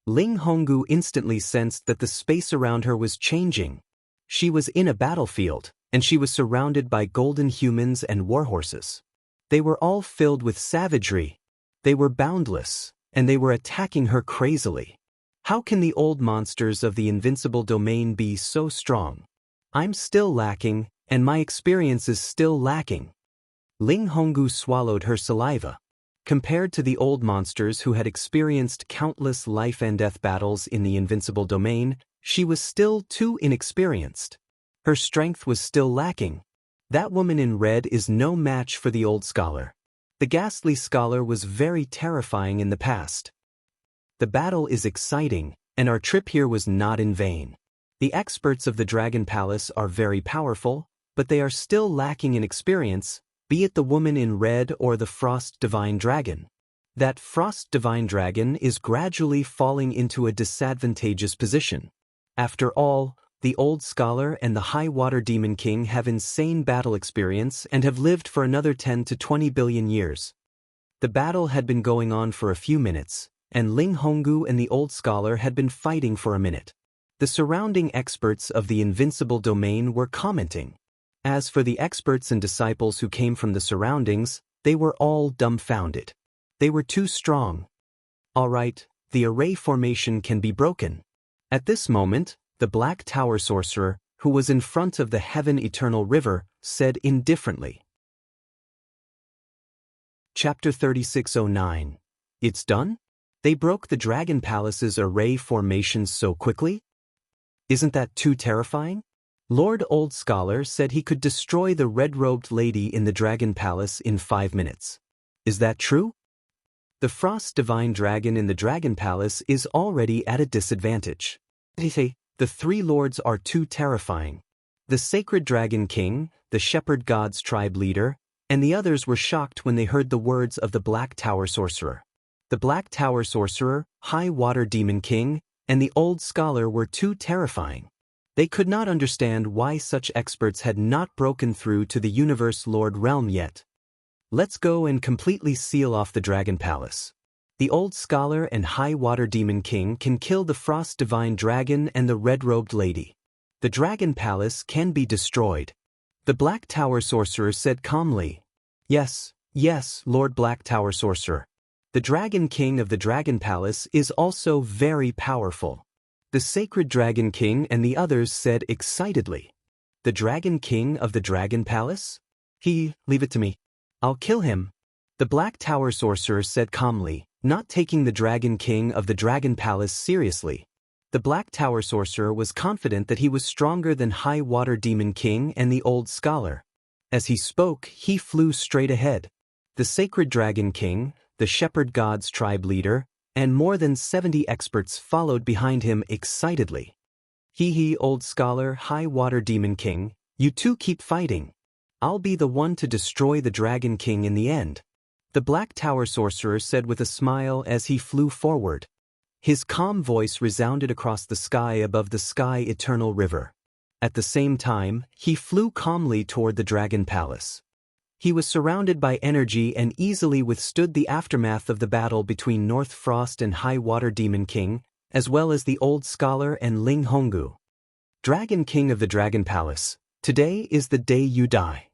Ling Honggu instantly sensed that the space around her was changing. She was in a battlefield, and she was surrounded by golden humans and warhorses. They were all filled with savagery. They were boundless, and they were attacking her crazily. How can the old monsters of the invincible domain be so strong? I'm still lacking, and my experience is still lacking. Ling Honggu swallowed her saliva. Compared to the old monsters who had experienced countless life and death battles in the invincible domain, she was still too inexperienced. Her strength was still lacking. That woman in red is no match for the Old Scholar. The ghastly scholar was very terrifying in the past. The battle is exciting, and our trip here was not in vain. The experts of the Dragon Palace are very powerful, but they are still lacking in experience, be it the woman in red or the Frost Divine Dragon. That Frost Divine Dragon is gradually falling into a disadvantageous position. After all, the Old Scholar and the High Water Demon King have insane battle experience and have lived for another 10 to 20 billion years. The battle had been going on for a few minutes, and Ling Honggu and the Old Scholar had been fighting for a minute. The surrounding experts of the Invincible domain were commenting. As for the experts and disciples who came from the surroundings, they were all dumbfounded. They were too strong. All right, the array formation can be broken. At this moment, the Black Tower Sorcerer, who was in front of the Heaven Eternal River, said indifferently. Chapter 3609. It's done? They broke the Dragon Palace's array formations so quickly? Isn't that too terrifying? Lord Old Scholar said he could destroy the red-robed lady in the Dragon Palace in 5 minutes. Is that true? The Frost Divine Dragon in the Dragon Palace is already at a disadvantage. The 3 lords are too terrifying. The Sacred Dragon King, the Shepherd God's tribe leader, and the others were shocked when they heard the words of the Black Tower Sorcerer. The Black Tower Sorcerer, High Water Demon King, and the Old Scholar were too terrifying. They could not understand why such experts had not broken through to the Universe Lord realm yet. Let's go and completely seal off the Dragon Palace. The Old Scholar and High Water Demon King can kill the Frost Divine Dragon and the Red-Robed Lady. The Dragon Palace can be destroyed. The Black Tower Sorcerer said calmly. Yes, Lord Black Tower Sorcerer. The Dragon King of the Dragon Palace is also very powerful. The Sacred Dragon King and the others said excitedly. The Dragon King of the Dragon Palace? Leave it to me. I'll kill him. The Black Tower Sorcerer said calmly, not taking the Dragon King of the Dragon Palace seriously. The Black Tower Sorcerer was confident that he was stronger than High Water Demon King and the Old Scholar. As he spoke, he flew straight ahead. The Sacred Dragon King, the Shepherd God's tribe leader, and more than 70 experts followed behind him excitedly. Old Scholar, High Water Demon King, you two keep fighting. I'll be the one to destroy the Dragon King in the end. The Black Tower Sorcerer said with a smile as he flew forward. His calm voice resounded across the sky above the Sky Eternal River. At the same time, he flew calmly toward the Dragon Palace. He was surrounded by energy and easily withstood the aftermath of the battle between North Frost and High Water Demon King, as well as the Old Scholar and Ling Honggu. Dragon King of the Dragon Palace, today is the day you die.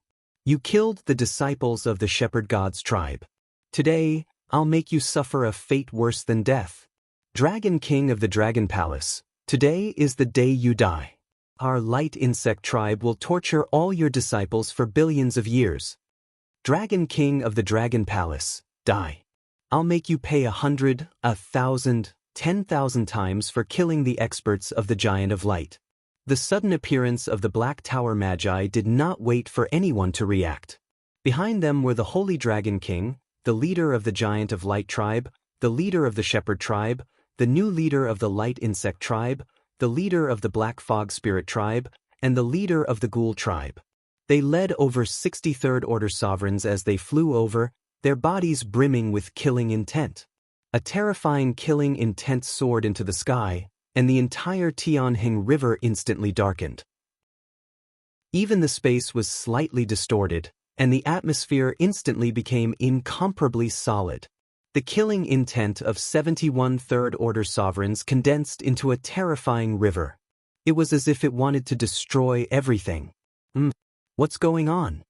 You killed the disciples of the Shepherd God's tribe. Today, I'll make you suffer a fate worse than death. Dragon King of the Dragon Palace, today is the day you die. Our light insect tribe will torture all your disciples for billions of years. Dragon King of the Dragon Palace, die. I'll make you pay 100, 1,000, 10,000 times for killing the experts of the Giant of Light. The sudden appearance of the Black Tower Magi did not wait for anyone to react. Behind them were the Holy Dragon King, the leader of the Giant of Light tribe, the leader of the Shepherd tribe, the new leader of the Light Insect tribe, the leader of the Black Fog Spirit tribe, and the leader of the Ghoul tribe. They led over 60 Third Order sovereigns as they flew over, their bodies brimming with killing intent. A terrifying killing intent soared into the sky, and the entire Tianheng River instantly darkened. Even the space was slightly distorted, and the atmosphere instantly became incomparably solid. The killing intent of 71 Third Order sovereigns condensed into a terrifying river. It was as if it wanted to destroy everything. What's going on?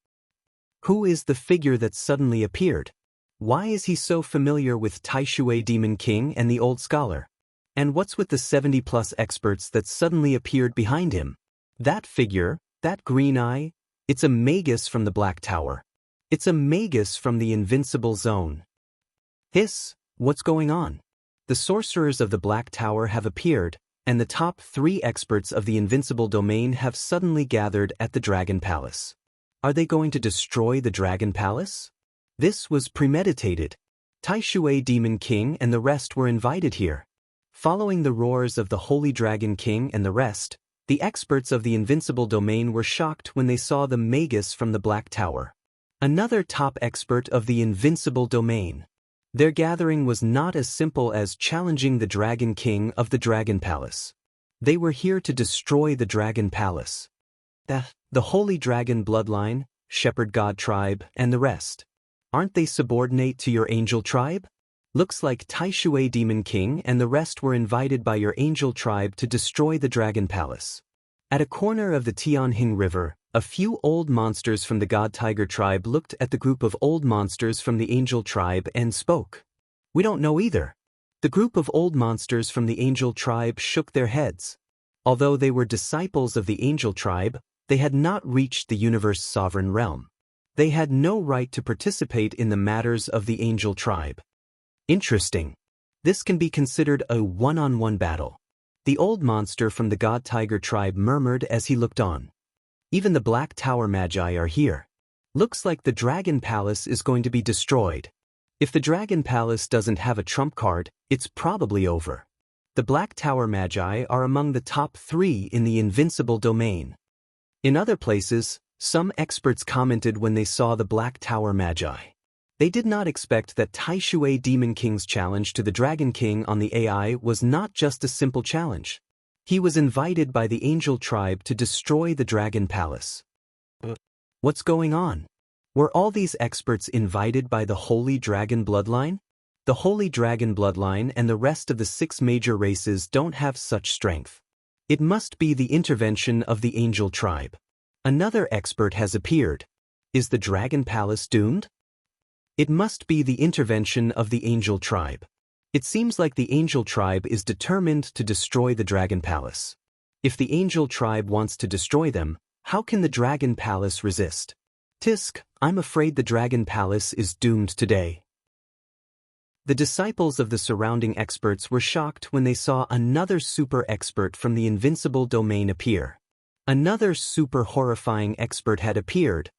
Who is the figure that suddenly appeared? Why is he so familiar with Taishui Demon King and the Old Scholar? And what's with the 70-plus experts that suddenly appeared behind him? That figure, that green eye, it's a Magus from the Black Tower. It's a Magus from the Invincible Zone. What's going on? The sorcerers of the Black Tower have appeared, and the top 3 experts of the Invincible domain have suddenly gathered at the Dragon Palace. Are they going to destroy the Dragon Palace? This was premeditated. Taishui Demon King and the rest were invited here. Following the roars of the Holy Dragon King and the rest, the experts of the Invincible domain were shocked when they saw the Magus from the Black Tower. Another top expert of the Invincible domain. Their gathering was not as simple as challenging the Dragon King of the Dragon Palace. They were here to destroy the Dragon Palace. The Holy Dragon bloodline, Shepherd God tribe, and the rest. Aren't they subordinate to your angel tribe? Looks like Taishui Demon King and the rest were invited by your angel tribe to destroy the Dragon Palace. At a corner of the Tianhing River, a few old monsters from the God Tiger tribe looked at the group of old monsters from the angel tribe and spoke. We don't know either. The group of old monsters from the angel tribe shook their heads. Although they were disciples of the angel tribe, they had not reached the universe's sovereign realm. They had no right to participate in the matters of the angel tribe. Interesting. This can be considered a one-on-one battle. The old monster from the God Tiger tribe murmured as he looked on. Even the Black Tower Magi are here. Looks like the Dragon Palace is going to be destroyed. If the Dragon Palace doesn't have a trump card, it's probably over. The Black Tower Magi are among the top 3 in the Invincible domain. In other places, some experts commented when they saw the Black Tower Magi. They did not expect that Taishui Demon King's challenge to the Dragon King on the AI was not just a simple challenge. He was invited by the Angel Tribe to destroy the Dragon Palace. What's going on? Were all these experts invited by the Holy Dragon bloodline? The Holy Dragon bloodline and the rest of the 6 major races don't have such strength. It must be the intervention of the Angel Tribe. Another expert has appeared. Is the Dragon Palace doomed? It must be the intervention of the Angel Tribe. It seems like the Angel Tribe is determined to destroy the Dragon Palace. If the Angel Tribe wants to destroy them, how can the Dragon Palace resist? Tisk, I'm afraid the Dragon Palace is doomed today. The disciples of the surrounding experts were shocked when they saw another super expert from the Invincible domain appear. Another super horrifying expert had appeared.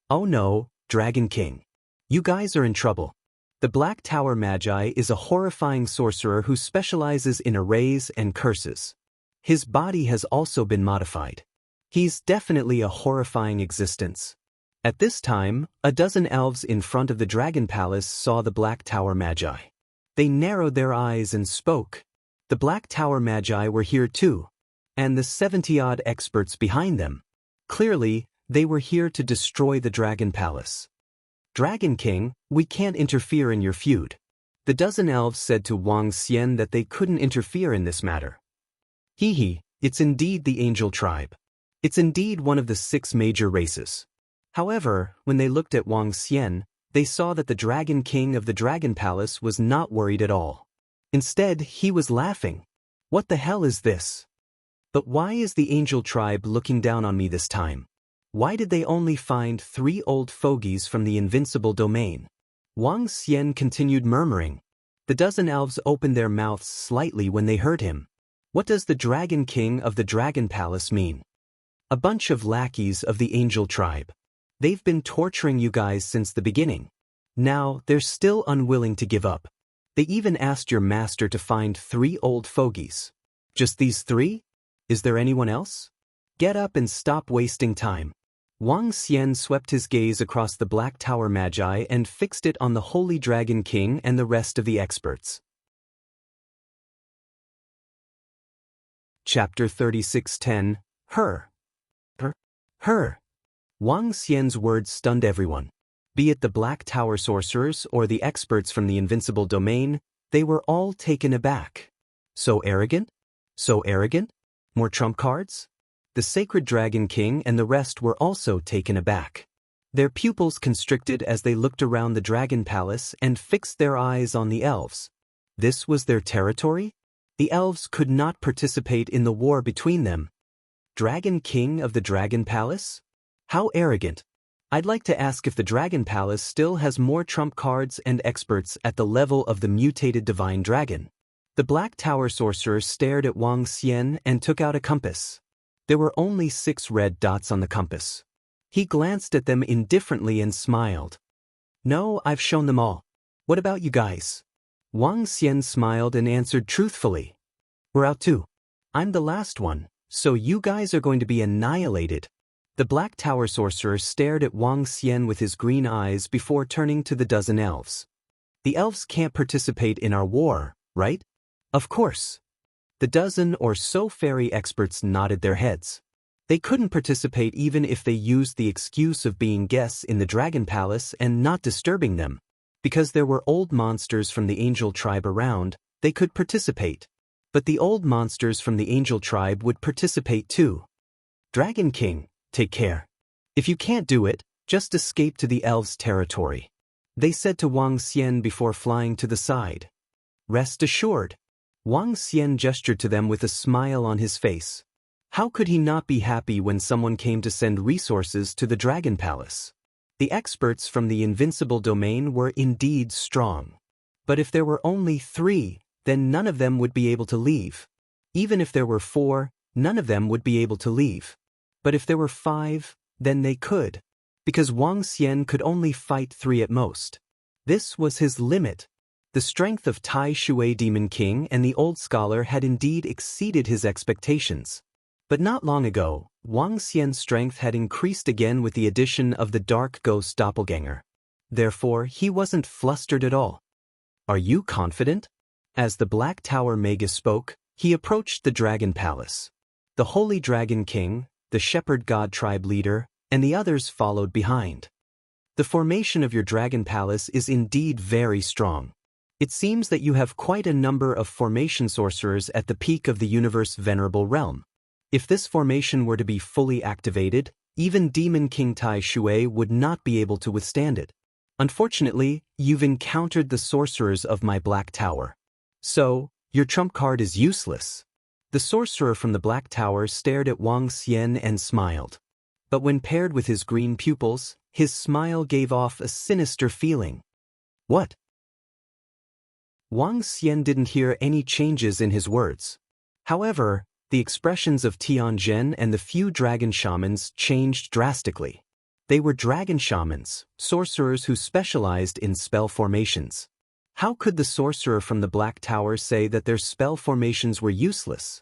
Oh no, Dragon King. You guys are in trouble. The Black Tower Magi is a horrifying sorcerer who specializes in arrays and curses. His body has also been modified. He's definitely a horrifying existence. At this time, a dozen elves in front of the Dragon Palace saw the Black Tower Magi. They narrowed their eyes and spoke. The Black Tower Magi were here too, and the 70-odd experts behind them. Clearly, they were here to destroy the Dragon Palace. Dragon King, we can't interfere in your feud. The dozen elves said to Wang Xian that they couldn't interfere in this matter. It's indeed the Angel Tribe. It's indeed one of the 6 major races. However, when they looked at Wang Xian, they saw that the Dragon King of the Dragon Palace was not worried at all. Instead, he was laughing. What the hell is this? But why is the Angel Tribe looking down on me this time? Why did they only find 3 old fogies from the Invincible domain? Wang Xian continued murmuring. The dozen elves opened their mouths slightly when they heard him. What does the Dragon King of the Dragon Palace mean? A bunch of lackeys of the Angel Tribe. They've been torturing you guys since the beginning. Now, they're still unwilling to give up. They even asked your master to find 3 old fogies. Just these 3? Is there anyone else? Get up and stop wasting time. Wang Xian swept his gaze across the Black Tower Magi and fixed it on the Holy Dragon King and the rest of the experts. Chapter 36:10 Her. Wang Xian's words stunned everyone. Be it the Black Tower sorcerers or the experts from the Invincible domain, they were all taken aback. So arrogant? So arrogant? More trump cards? The Sacred Dragon King and the rest were also taken aback. Their pupils constricted as they looked around the Dragon Palace and fixed their eyes on the elves. This was their territory? The elves could not participate in the war between them. Dragon King of the Dragon Palace? How arrogant. I'd like to ask if the Dragon Palace still has more trump cards and experts at the level of the mutated Divine Dragon. The Black Tower sorcerer stared at Wang Xian and took out a compass. There were only 6 red dots on the compass. He glanced at them indifferently and smiled. No, I've shown them all. What about you guys? Wang Xian smiled and answered truthfully. We're out too. I'm the last one, so you guys are going to be annihilated. The Black Tower sorcerer stared at Wang Xian with his green eyes before turning to the dozen elves. The elves can't participate in our war, right? Of course. The dozen or so fairy experts nodded their heads. They couldn't participate even if they used the excuse of being guests in the Dragon Palace and not disturbing them. Because there were old monsters from the angel tribe around, they could participate. But the old monsters from the angel tribe would participate too. Dragon King, take care. If you can't do it, just escape to the elves' territory, they said to Wang Xian before flying to the side. Rest assured. Wang Xian gestured to them with a smile on his face. How could he not be happy when someone came to send resources to the Dragon Palace? The experts from the Invincible domain were indeed strong. But if there were only 3, then none of them would be able to leave. Even if there were 4, none of them would be able to leave. But if there were 5, then they could. Because Wang Xian could only fight 3 at most. This was his limit. The strength of Tai Shui Demon King and the old scholar had indeed exceeded his expectations. But not long ago, Wang Xian's strength had increased again with the addition of the dark ghost doppelganger. Therefore, he wasn't flustered at all. Are you confident? As the Black Tower Magus spoke, he approached the Dragon Palace. The Holy Dragon King, the Shepherd God Tribe leader, and the others followed behind. The formation of your Dragon Palace is indeed very strong. It seems that you have quite a number of formation sorcerers at the peak of the universe venerable realm. If this formation were to be fully activated, even Demon King Tai Shui would not be able to withstand it. Unfortunately, you've encountered the sorcerers of my Black Tower. So, your trump card is useless. The sorcerer from the Black Tower stared at Wang Xian and smiled. But when paired with his green pupils, his smile gave off a sinister feeling. What? Wang Xian didn't hear any changes in his words. However, the expressions of Tianzhen and the few dragon shamans changed drastically. They were dragon shamans, sorcerers who specialized in spell formations. How could the sorcerer from the Black Tower say that their spell formations were useless?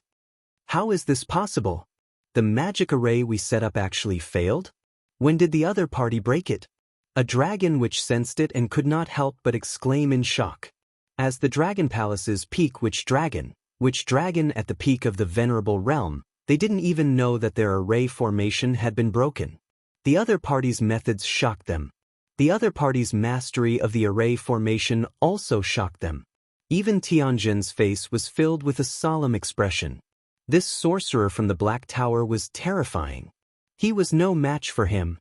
How is this possible? The magic array we set up actually failed? When did the other party break it? A dragon which sensed it and could not help but exclaim in shock. As the Dragon Palace's peak which dragon at the peak of the venerable realm, they didn't even know that their array formation had been broken. The other party's methods shocked them. The other party's mastery of the array formation also shocked them. Even Tianzhen's face was filled with a solemn expression. This sorcerer from the Black Tower was terrifying. He was no match for him.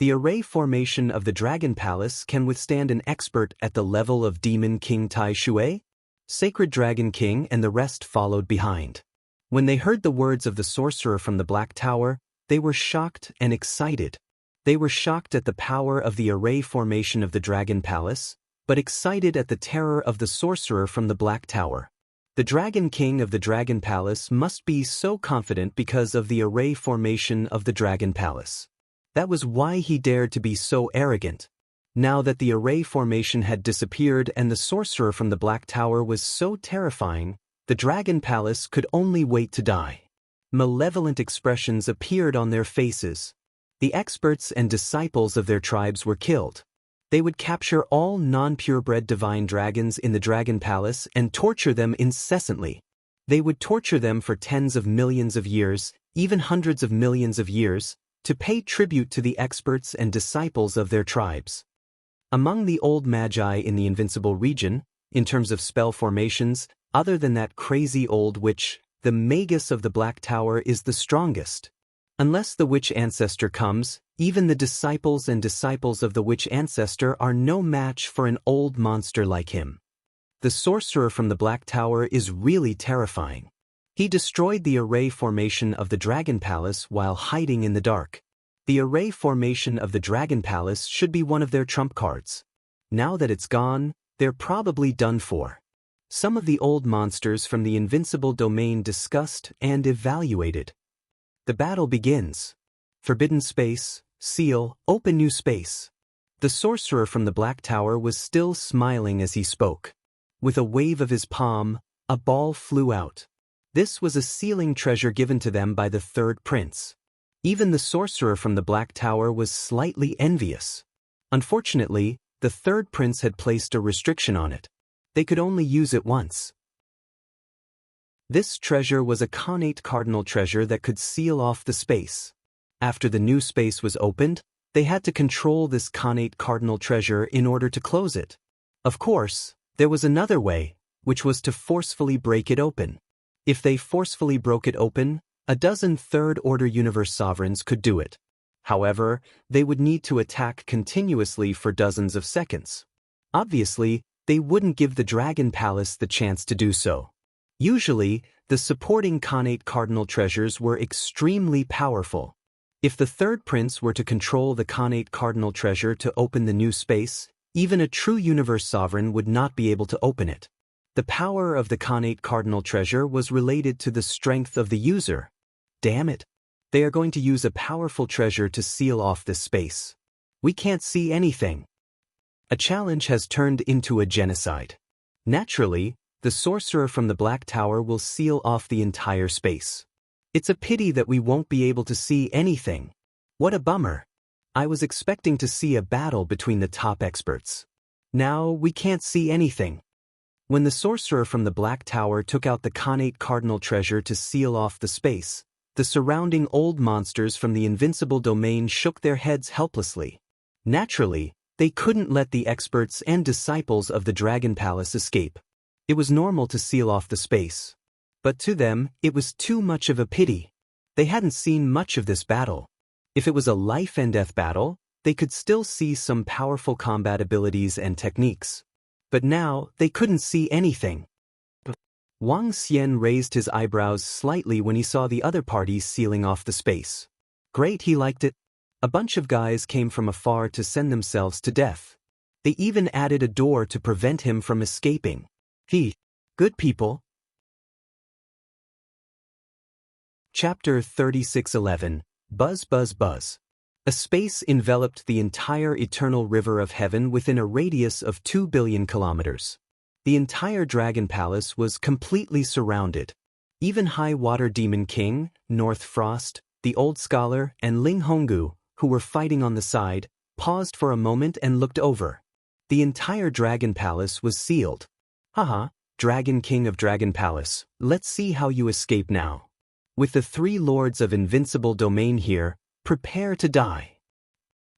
The array formation of the Dragon Palace can withstand an expert at the level of Demon King Tai Shui? Sacred Dragon King and the rest followed behind. When they heard the words of the sorcerer from the Black Tower, they were shocked and excited. They were shocked at the power of the array formation of the Dragon Palace, but excited at the terror of the sorcerer from the Black Tower. The Dragon King of the Dragon Palace must be so confident because of the array formation of the Dragon Palace. That was why he dared to be so arrogant. Now that the array formation had disappeared and the sorcerer from the Black Tower was so terrifying, the Dragon Palace could only wait to die. Malevolent expressions appeared on their faces. The experts and disciples of their tribes were killed. They would capture all non-purebred divine dragons in the Dragon Palace and torture them incessantly. They would torture them for tens of millions of years, even hundreds of millions of years, to pay tribute to the experts and disciples of their tribes. Among the old magi in the Invincible region, in terms of spell formations, other than that crazy old witch, the Magus of the Black Tower is the strongest. Unless the witch ancestor comes, even the disciples and disciples of the witch ancestor are no match for an old monster like him. The sorcerer from the Black Tower is really terrifying. He destroyed the array formation of the Dragon Palace while hiding in the dark. The array formation of the Dragon Palace should be one of their trump cards. Now that it's gone, they're probably done for. Some of the old monsters from the Invincible domain discussed and evaluated. The battle begins. Forbidden space, seal, open new space. The sorcerer from the Black Tower was still smiling as he spoke. With a wave of his palm, a ball flew out. This was a sealing treasure given to them by the third prince. Even the sorcerer from the Black Tower was slightly envious. Unfortunately, the third prince had placed a restriction on it. They could only use it once. This treasure was a connate cardinal treasure that could seal off the space. After the new space was opened, they had to control this connate cardinal treasure in order to close it. Of course, there was another way, which was to forcefully break it open. If they forcefully broke it open, a dozen third-order universe sovereigns could do it. However, they would need to attack continuously for dozens of seconds. Obviously, they wouldn't give the Dragon Palace the chance to do so. Usually, the supporting connate cardinal treasures were extremely powerful. If the third prince were to control the connate cardinal treasure to open the new space, even a true universe sovereign would not be able to open it. The power of the connate cardinal treasure was related to the strength of the user. Damn it! They are going to use a powerful treasure to seal off this space. We can't see anything. A challenge has turned into a genocide. Naturally, the sorcerer from the Black Tower will seal off the entire space. It's a pity that we won't be able to see anything. What a bummer. I was expecting to see a battle between the top experts. Now we can't see anything. When the sorcerer from the Black Tower took out the connate cardinal treasure to seal off the space, the surrounding old monsters from the Invincible domain shook their heads helplessly. Naturally, they couldn't let the experts and disciples of the Dragon Palace escape. It was normal to seal off the space. But to them, it was too much of a pity. They hadn't seen much of this battle. If it was a life-and-death battle, they could still see some powerful combat abilities and techniques. But now, they couldn't see anything. Wang Xian raised his eyebrows slightly when he saw the other parties sealing off the space. Great, he liked it. A bunch of guys came from afar to send themselves to death. They even added a door to prevent him from escaping. Good people. Chapter 36:11. Buzz Buzz Buzz. A space enveloped the entire eternal river of heaven within a radius of 2 billion kilometers. The entire Dragon Palace was completely surrounded. Even High Water Demon King, North Frost, the Old Scholar, and Ling Honggu, who were fighting on the side, paused for a moment and looked over. The entire Dragon Palace was sealed. Haha, Dragon King of Dragon Palace, let's see how you escape now. With the three lords of Invincible domain here, prepare to die.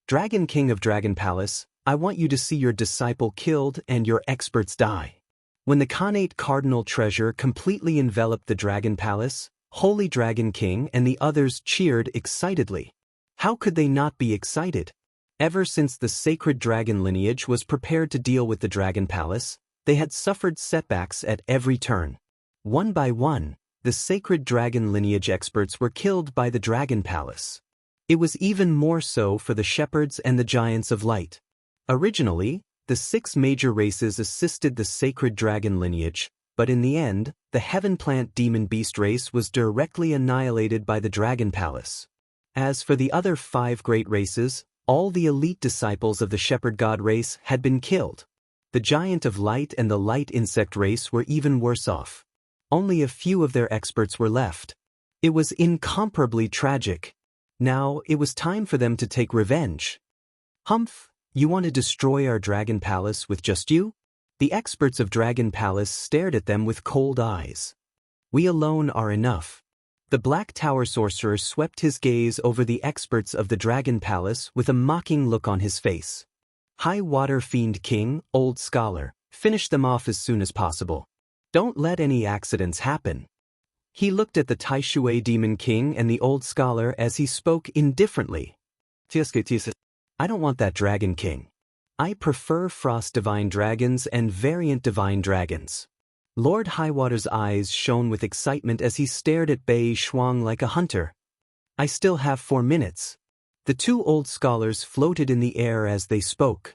Dragon King of Dragon Palace, I want you to see your disciple killed and your experts die. When the connate cardinal treasure completely enveloped the Dragon Palace, Holy Dragon King and the others cheered excitedly. How could they not be excited? Ever since the sacred dragon lineage was prepared to deal with the Dragon Palace, they had suffered setbacks at every turn. One by one, the sacred dragon lineage experts were killed by the Dragon Palace. It was even more so for the shepherds and the giants of light. Originally, the 6 major races assisted the sacred dragon lineage, but in the end, the heaven plant demon beast race was directly annihilated by the Dragon Palace. As for the other 5 great races, all the elite disciples of the shepherd god race had been killed. The giant of light and the light insect race were even worse off. Only a few of their experts were left. It was incomparably tragic. Now, it was time for them to take revenge. Humph, you want to destroy our Dragon Palace with just you? The experts of Dragon Palace stared at them with cold eyes. We alone are enough. The Black Tower sorcerer swept his gaze over the experts of the Dragon Palace with a mocking look on his face. High Water Fiend King, Old Scholar, finish them off as soon as possible. Don't let any accidents happen. He looked at the Taishui Demon King and the Old Scholar as he spoke indifferently. I don't want that Dragon King. I prefer Frost Divine Dragons and Variant Divine Dragons. Lord Highwater's eyes shone with excitement as he stared at Bei Shuang like a hunter. I still have 4 minutes. The 2 old scholars floated in the air as they spoke.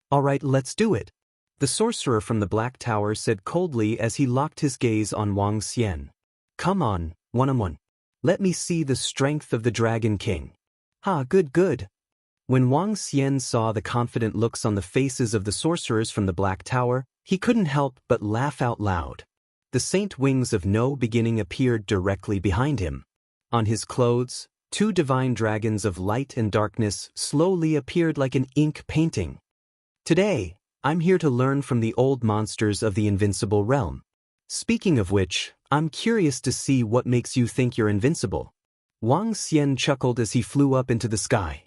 All right, let's do it. The sorcerer from the Black Tower said coldly as he locked his gaze on Wang Xian. Come on, one-on-one. Let me see the strength of the Dragon King. Good. When Wang Xian saw the confident looks on the faces of the sorcerers from the Black Tower, he couldn't help but laugh out loud. The saint wings of no beginning appeared directly behind him. On his clothes, 2 divine dragons of light and darkness slowly appeared like an ink painting. Today, I'm here to learn from the old monsters of the Invincible realm. Speaking of which, I'm curious to see what makes you think you're invincible. Wang Xian chuckled as he flew up into the sky.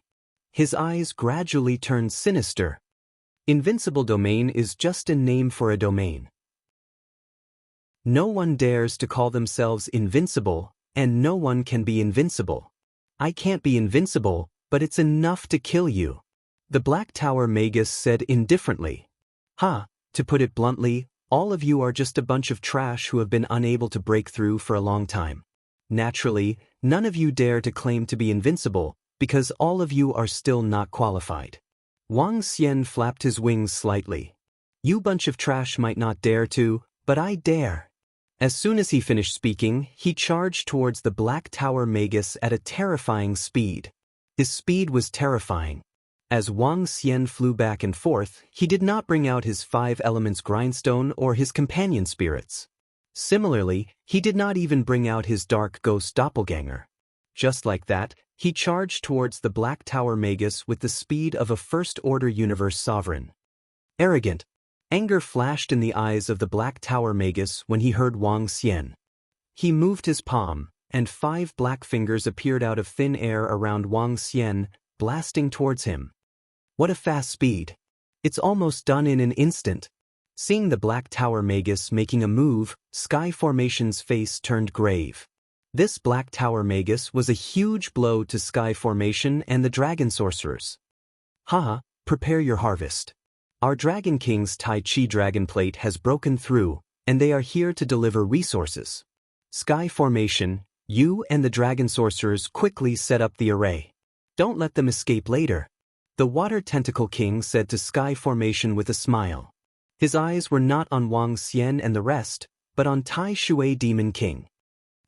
His eyes gradually turned sinister. Invincible domain is just a name for a domain. No one dares to call themselves invincible, and no one can be invincible. I can't be invincible, but it's enough to kill you. The Black Tower Magus said indifferently. To put it bluntly, all of you are just a bunch of trash who have been unable to break through for a long time. Naturally, none of you dare to claim to be invincible, because all of you are still not qualified. Wang Xian flapped his wings slightly. You bunch of trash might not dare to, but I dare. As soon as he finished speaking, he charged towards the Black Tower Magus at a terrifying speed. His speed was terrifying. As Wang Xian flew back and forth, he did not bring out his 5 elements grindstone or his companion spirits. Similarly, he did not even bring out his dark ghost doppelganger. Just like that, he charged towards the Black Tower Magus with the speed of a first-order universe sovereign. Arrogant. Anger flashed in the eyes of the Black Tower Magus when he heard Wang Xian. He moved his palm, and 5 black fingers appeared out of thin air around Wang Xian, blasting towards him. What a fast speed. It's almost done in an instant. Seeing the Black Tower Magus making a move, Sky Formation's face turned grave. This Black Tower Magus was a huge blow to Sky Formation and the Dragon Sorcerers. Prepare your harvest. Our Dragon King's Tai Chi Dragon Plate has broken through, and they are here to deliver resources. Sky Formation, you and the Dragon Sorcerers quickly set up the array. Don't let them escape later. The Water Tentacle King said to Sky Formation with a smile. His eyes were not on Wang Xian and the rest, but on Tai Shui Demon King.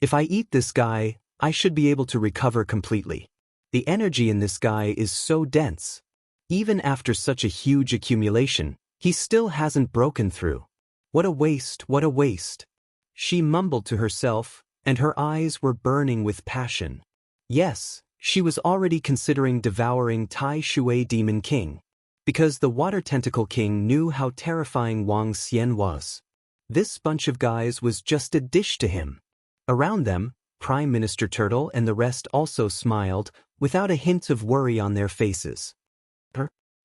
If I eat this guy, I should be able to recover completely. The energy in this guy is so dense. Even after such a huge accumulation, he still hasn't broken through. What a waste, what a waste. She mumbled to herself, and her eyes were burning with passion. Yes, she was already considering devouring Tai Shui Demon King, because the Water Tentacle King knew how terrifying Wang Xian was. This bunch of guys was just a dish to him. Around them, Prime Minister Turtle and the rest also smiled, without a hint of worry on their faces.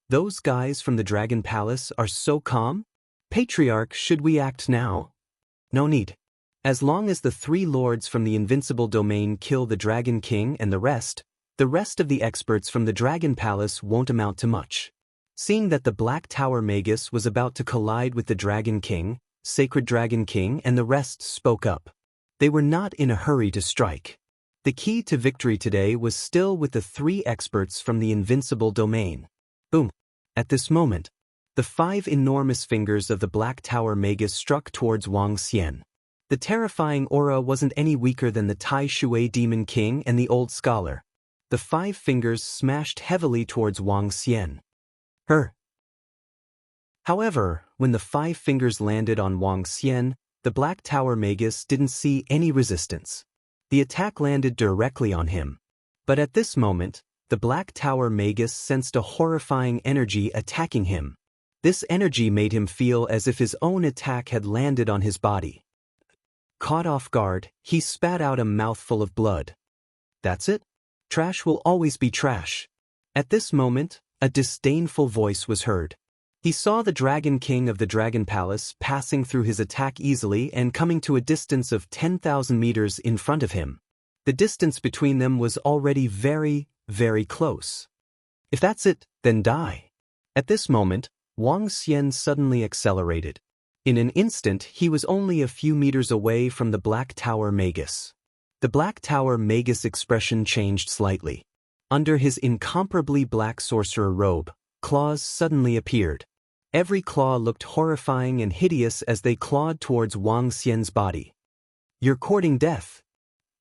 Those guys from the Dragon Palace are so calm? Patriarch, should we act now? No need. As long as the 3 lords from the Invincible Domain kill the Dragon King and the rest of the experts from the Dragon Palace won't amount to much. Seeing that the Black Tower Magus was about to collide with the Dragon King, Sacred Dragon King and the rest spoke up. They were not in a hurry to strike. The key to victory today was still with the 3 experts from the Invincible Domain. Boom. At this moment, the 5 enormous fingers of the Black Tower Magus struck towards Wang Xian. The terrifying aura wasn't any weaker than the Tai Shui Demon King and the Old Scholar. The 5 fingers smashed heavily towards Wang Xian. However, when the 5 fingers landed on Wang Xian, the Black Tower Magus didn't see any resistance. The attack landed directly on him. But at this moment, the Black Tower Magus sensed a horrifying energy attacking him. This energy made him feel as if his own attack had landed on his body. Caught off guard, he spat out a mouthful of blood. That's it? Trash will always be trash. At this moment, a disdainful voice was heard. He saw the Dragon King of the Dragon Palace passing through his attack easily and coming to a distance of 10,000 meters in front of him. The distance between them was already very, very close. If that's it, then die. At this moment, Wang Xian suddenly accelerated. In an instant, he was only a few meters away from the Black Tower Magus. The Black Tower Magus' expression changed slightly. Under his incomparably black sorcerer robe, claws suddenly appeared. Every claw looked horrifying and hideous as they clawed towards Wang Xian's body. You're courting death.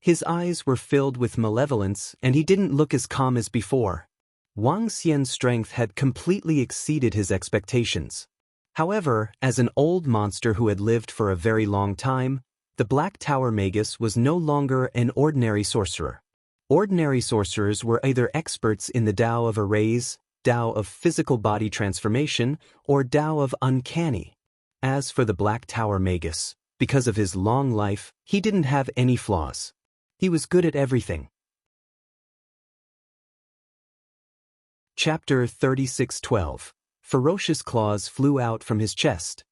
His eyes were filled with malevolence, and he didn't look as calm as before. Wang Xian's strength had completely exceeded his expectations. However, as an old monster who had lived for a very long time, the Black Tower Magus was no longer an ordinary sorcerer. Ordinary sorcerers were either experts in the Tao of Arrays, Tao of Physical Body Transformation, or Tao of Uncanny. As for the Black Tower Magus, Because of his long life, he didn't have any flaws. He was good at everything. Chapter 36:12. Ferocious claws flew out from his chest.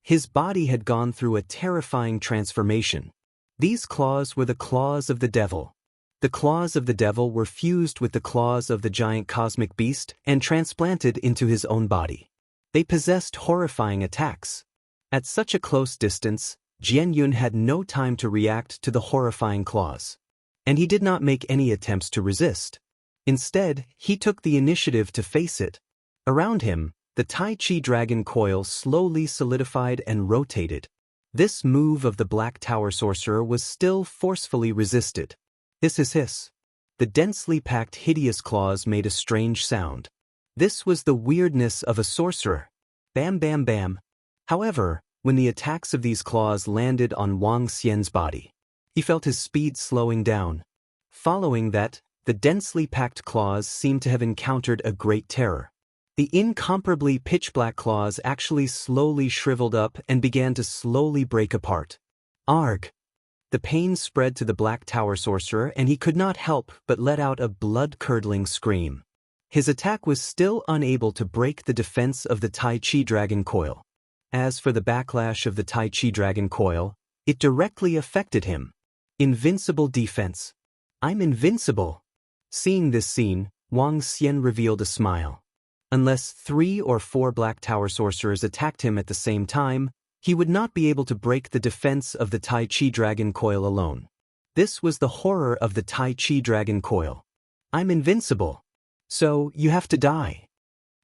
His body had gone through a terrifying transformation. These claws were the claws of the devil. The claws of the devil were fused with the claws of the giant cosmic beast and transplanted into his own body. They possessed horrifying attacks. At such a close distance, Jian Yun had no time to react to the horrifying claws. And he did not make any attempts to resist. Instead, he took the initiative to face it. Around him, the Tai Chi dragon coil slowly solidified and rotated. This move of the Black Tower sorcerer was still forcefully resisted. Hiss hiss hiss. The densely packed hideous claws made a strange sound. This was the weirdness of a sorcerer. Bam bam bam. However, when the attacks of these claws landed on Wang Xian's body, he felt his speed slowing down. Following that, the densely packed claws seemed to have encountered a great terror. The incomparably pitch-black claws actually slowly shriveled up and began to slowly break apart. Arg! The pain spread to the Black Tower sorcerer and he could not help but let out a blood-curdling scream. His attack was still unable to break the defense of the Tai Chi dragon coil. As for the backlash of the Tai Chi dragon coil, it directly affected him. Invincible defense. I'm invincible. Seeing this scene, Wang Xian revealed a smile. Unless 3 or 4 Black Tower sorcerers attacked him at the same time, he would not be able to break the defense of the Tai Chi dragon coil alone. This was the horror of the Tai Chi dragon coil. I'm invincible. So, you have to die.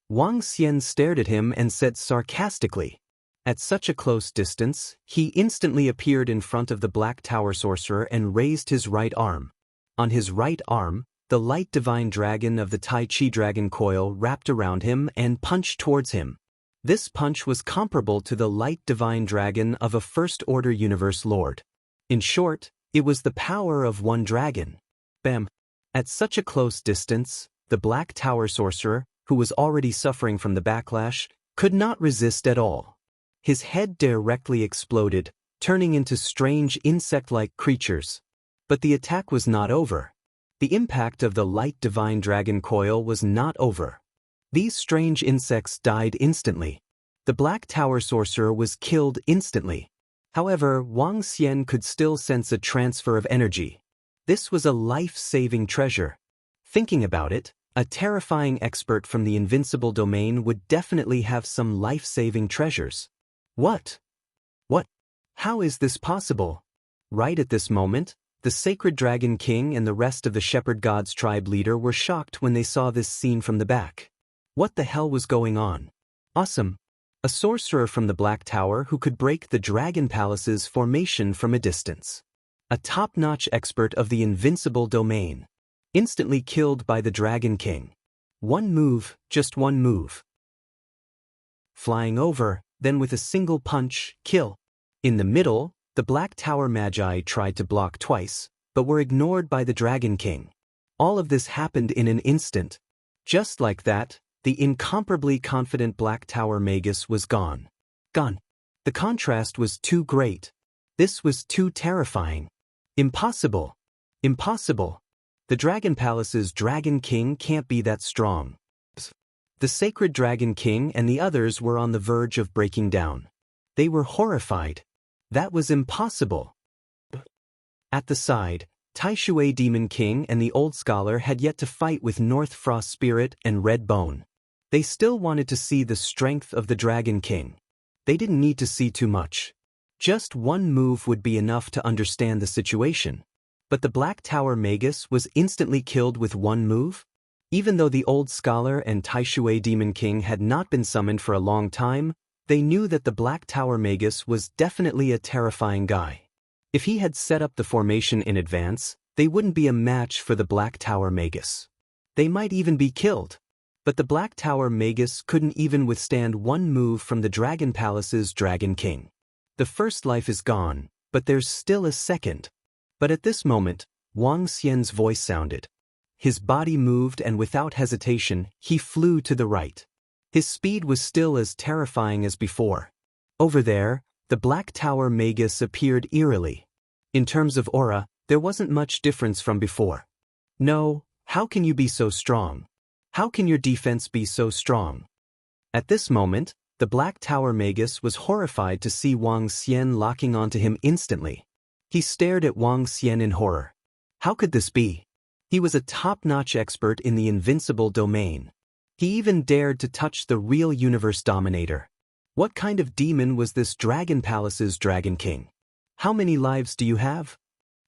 Wang Xian stared at him and said sarcastically. At such a close distance, he instantly appeared in front of the Black Tower sorcerer and raised his right arm. On his right arm, the light divine dragon of the Tai Chi dragon coil wrapped around him and punched towards him. This punch was comparable to the light divine dragon of a first-order universe lord. In short, it was the power of one dragon. Bam! At such a close distance, the Black Tower sorcerer, who was already suffering from the backlash, could not resist at all. His head directly exploded, turning into strange insect-like creatures. But the attack was not over. The impact of the light divine dragon coil was not over. These strange insects died instantly. The Black Tower sorcerer was killed instantly. However, Wang Xian could still sense a transfer of energy. This was a life-saving treasure. Thinking about it, a terrifying expert from the Invincible domain would definitely have some life-saving treasures. What? How is this possible? Right at this moment, the Sacred Dragon King and the rest of the Shepherd God's tribe leader were shocked when they saw this scene from the back. What the hell was going on? Awesome! A sorcerer from the Black Tower who could break the Dragon Palace's formation from a distance. A top-notch expert of the Invincible domain. Instantly killed by the Dragon King. One move, just one move. Flying over, then with a single punch, kill. In the middle, the Black Tower Magi tried to block twice, but were ignored by the Dragon King. All of this happened in an instant. Just like that, the incomparably confident Black Tower Magus was gone. Gone. The contrast was too great. This was too terrifying. Impossible. Impossible. The Dragon Palace's Dragon King can't be that strong. The Sacred Dragon King and the others were on the verge of breaking down. They were horrified. That was impossible. At the side, Tai Shui Demon King and the Old Scholar had yet to fight with North Frost Spirit and Red Bone. They still wanted to see the strength of the Dragon King. They didn't need to see too much. Just one move would be enough to understand the situation. But the Black Tower Magus was instantly killed with one move? Even though the Old Scholar and Tai Shui Demon King had not been summoned for a long time, they knew that the Black Tower Magus was definitely a terrifying guy. If he had set up the formation in advance, they wouldn't be a match for the Black Tower Magus. They might even be killed. But the Black Tower Magus couldn't even withstand one move from the Dragon Palace's Dragon King. The first life is gone, but there's still a second. But at this moment, Wang Xian's voice sounded. His body moved and without hesitation, he flew to the right. His speed was still as terrifying as before. Over there, The Black Tower Magus appeared eerily. In terms of aura, there wasn't much difference from before. No, how can you be so strong? How can your defense be so strong? At this moment, the Black Tower Magus was horrified to see Wang Xian locking onto him instantly. He stared at Wang Xian in horror. How could this be? He was a top-notch expert in the Invincible domain. He even dared to touch the real universe dominator. What kind of demon was this Dragon Palace's Dragon King? How many lives do you have?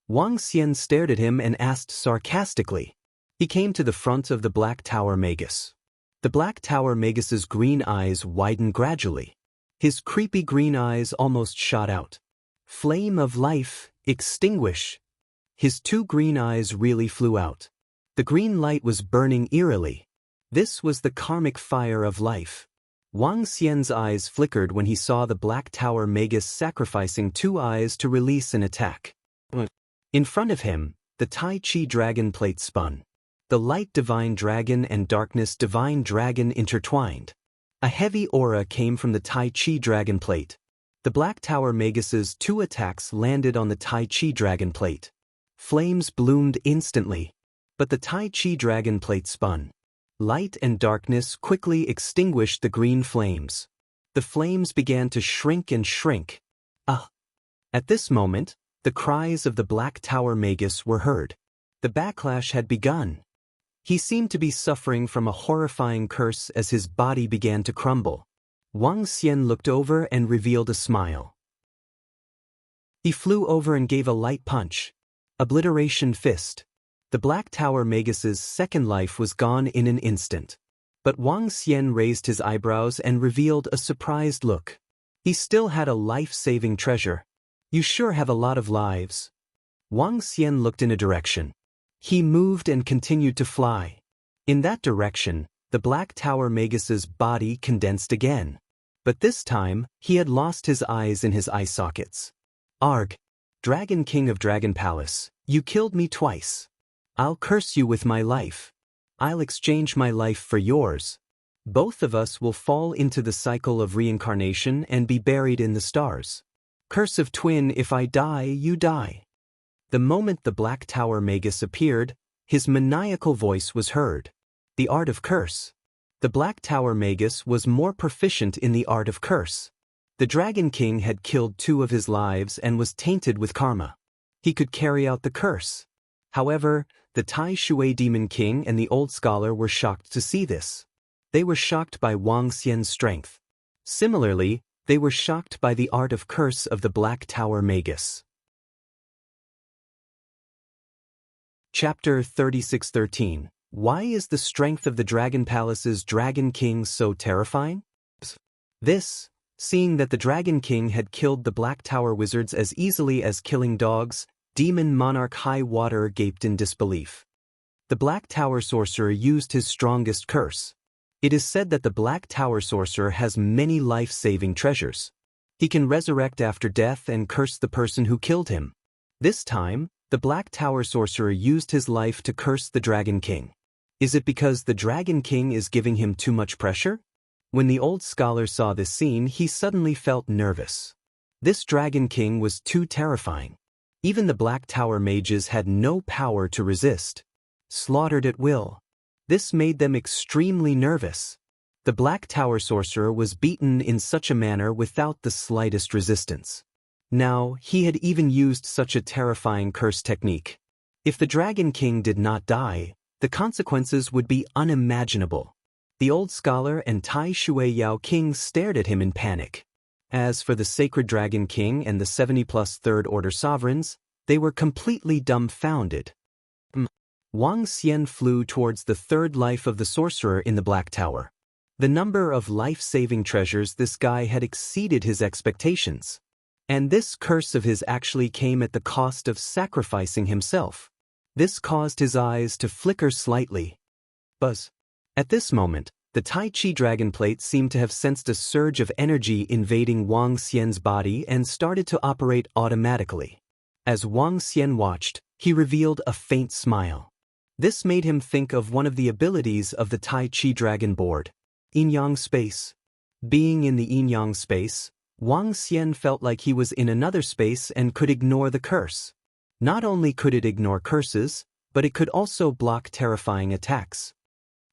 Wang Xian stared at him and asked sarcastically. He came to the front of the Black Tower Magus. The Black Tower Magus's green eyes widened gradually. His creepy green eyes almost shot out. Flame of life, extinguish. His two green eyes really flew out. The green light was burning eerily. This was the karmic fire of life. Wang Xian's eyes flickered when he saw the Black Tower Magus sacrificing two eyes to release an attack. In front of him, the Tai Chi dragon plate spun. The light divine dragon and darkness divine dragon intertwined. A heavy aura came from the Tai Chi dragon plate. The Black Tower Magus's two attacks landed on the Tai Chi dragon plate. Flames bloomed instantly, but the Tai Chi dragon plate spun. Light and darkness quickly extinguished the green flames. The flames began to shrink and shrink. At this moment, the cries of the Black Tower Magus were heard. The backlash had begun. He seemed to be suffering from a horrifying curse as his body began to crumble. Wang Xian looked over and revealed a smile. He flew over and gave a light punch. Obliteration fist. The Black Tower Magus's second life was gone in an instant. But Wang Xian raised his eyebrows and revealed a surprised look. He still had a life-saving treasure. You sure have a lot of lives. Wang Xian looked in a direction. He moved and continued to fly. In that direction, the Black Tower Magus's body condensed again. But this time, he had lost his eyes in his eye sockets. Arg! Dragon King of Dragon Palace, you killed me twice. I'll curse you with my life. I'll exchange my life for yours. Both of us will fall into the cycle of reincarnation and be buried in the stars. Curse of twin, if I die, you die. The moment the Black Tower Magus appeared, his maniacal voice was heard. The art of curse. The Black Tower Magus was more proficient in the art of curse. The Dragon King had killed two of his lives and was tainted with karma. He could carry out the curse. However, the Tai Shui Demon King and the old scholar were shocked to see this. They were shocked by Wang Xian's strength. Similarly, they were shocked by the art of curse of the Black Tower Magus. Chapter 36:13. Why is the strength of the Dragon Palace's Dragon King so terrifying? Seeing that the Dragon King had killed the Black Tower wizards as easily as killing dogs, Demon Monarch High Water gaped in disbelief. The Black Tower Sorcerer used his strongest curse. It is said that the Black Tower Sorcerer has many life-saving treasures. He can resurrect after death and curse the person who killed him. This time, the Black Tower Sorcerer used his life to curse the Dragon King. Is it because the Dragon King is giving him too much pressure? When the old scholar saw this scene, he suddenly felt nervous. This Dragon King was too terrifying. Even the Black Tower mages had no power to resist. Slaughtered at will. This made them extremely nervous. The Black Tower Sorcerer was beaten in such a manner without the slightest resistance. Now, he had even used such a terrifying curse technique. If the Dragon King did not die, the consequences would be unimaginable. The old scholar and Tai Shui Yao King stared at him in panic. As for the Sacred Dragon King and the 70-plus Third Order sovereigns, they were completely dumbfounded. Wang Xian flew towards the third life of the sorcerer in the Black Tower. The number of life-saving treasures this guy had exceeded his expectations. And this curse of his actually came at the cost of sacrificing himself. This caused his eyes to flicker slightly. Buzz. At this moment, the Tai Chi dragon plate seemed to have sensed a surge of energy invading Wang Xian's body and started to operate automatically. As Wang Xian watched, he revealed a faint smile. This made him think of one of the abilities of the Tai Chi dragon board. Yin-Yang space. Being in the Yin-Yang space, Wang Xian felt like he was in another space and could ignore the curse. Not only could it ignore curses, but it could also block terrifying attacks.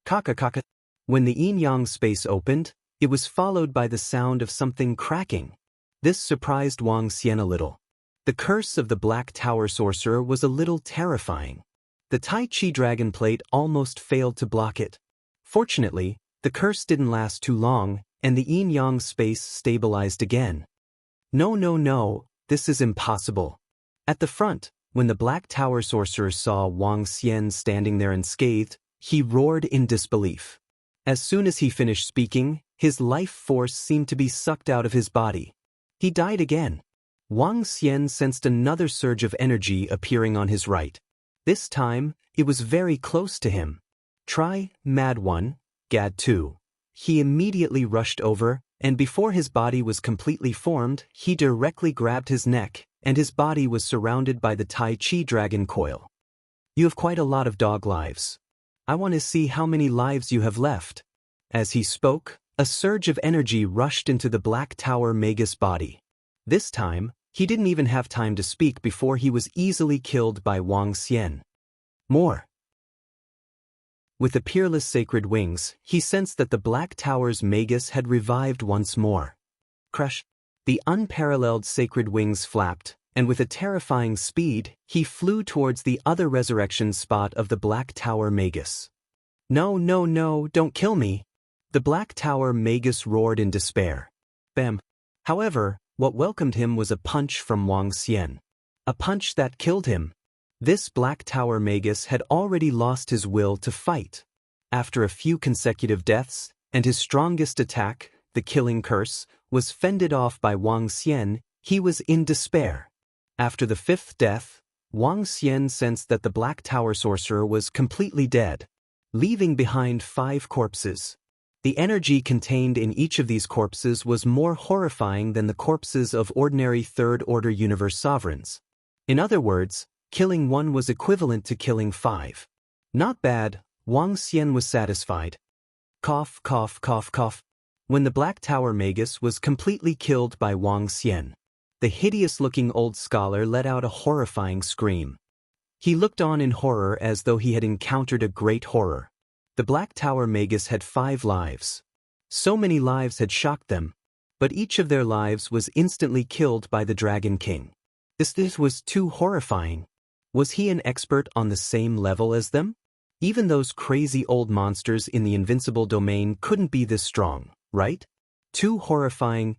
Kaka. When the yin-yang space opened, it was followed by the sound of something cracking. This surprised Wang Xian a little. The curse of the Black Tower sorcerer was a little terrifying. The Tai Chi dragon plate almost failed to block it. Fortunately, the curse didn't last too long, and the yin-yang space stabilized again. No, this is impossible. At the front, when the Black Tower sorcerer saw Wang Xian standing there unscathed, he roared in disbelief. As soon as he finished speaking, his life force seemed to be sucked out of his body. He died again. Wang Xian sensed another surge of energy appearing on his right. This time, it was very close to him. Try, Mad One, Gad 2. He immediately rushed over, and before his body was completely formed, he directly grabbed his neck, and his body was surrounded by the Tai Chi dragon coil. You have quite a lot of dog lives. I want to see how many lives you have left. As he spoke, a surge of energy rushed into the Black Tower Magus body. This time, he didn't even have time to speak before he was easily killed by Wang Xian. More. With the peerless sacred wings, he sensed that the Black Tower's Magus had revived once more. Crush. The unparalleled sacred wings flapped, and with a terrifying speed, he flew towards the other resurrection spot of the Black Tower Magus. No, don't kill me. The Black Tower Magus roared in despair. Bam. However, what welcomed him was a punch from Wang Xian. A punch that killed him. This Black Tower Magus had already lost his will to fight. After a few consecutive deaths, and his strongest attack, the killing curse, was fended off by Wang Xian, he was in despair. After the fifth death, Wang Xian sensed that the Black Tower sorcerer was completely dead, leaving behind 5 corpses. The energy contained in each of these corpses was more horrifying than the corpses of ordinary third-order universe sovereigns. In other words, killing 1 was equivalent to killing 5. Not bad, Wang Xian was satisfied. Cough. When the Black Tower Magus was completely killed by Wang Xian, the hideous-looking old scholar let out a horrifying scream. He looked on in horror as though he had encountered a great horror. The Black Tower Magus had 5 lives. So many lives had shocked them, but each of their lives was instantly killed by the Dragon King. This was too horrifying. Was he an expert on the same level as them? Even those crazy old monsters in the Invincible domain couldn't be this strong, right? Too horrifying.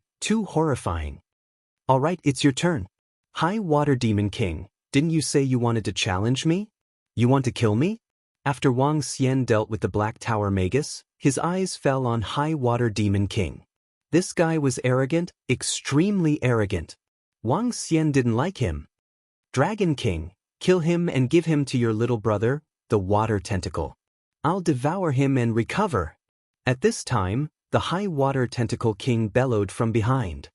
Alright, it's your turn. High Water Demon King, didn't you say you wanted to challenge me? You want to kill me? After Wang Xian dealt with the Black Tower Magus, his eyes fell on High Water Demon King. This guy was arrogant, extremely arrogant. Wang Xian didn't like him. Dragon King, kill him and give him to your little brother, the Water Tentacle. I'll devour him and recover. At this time, the High Water Tentacle King bellowed from behind.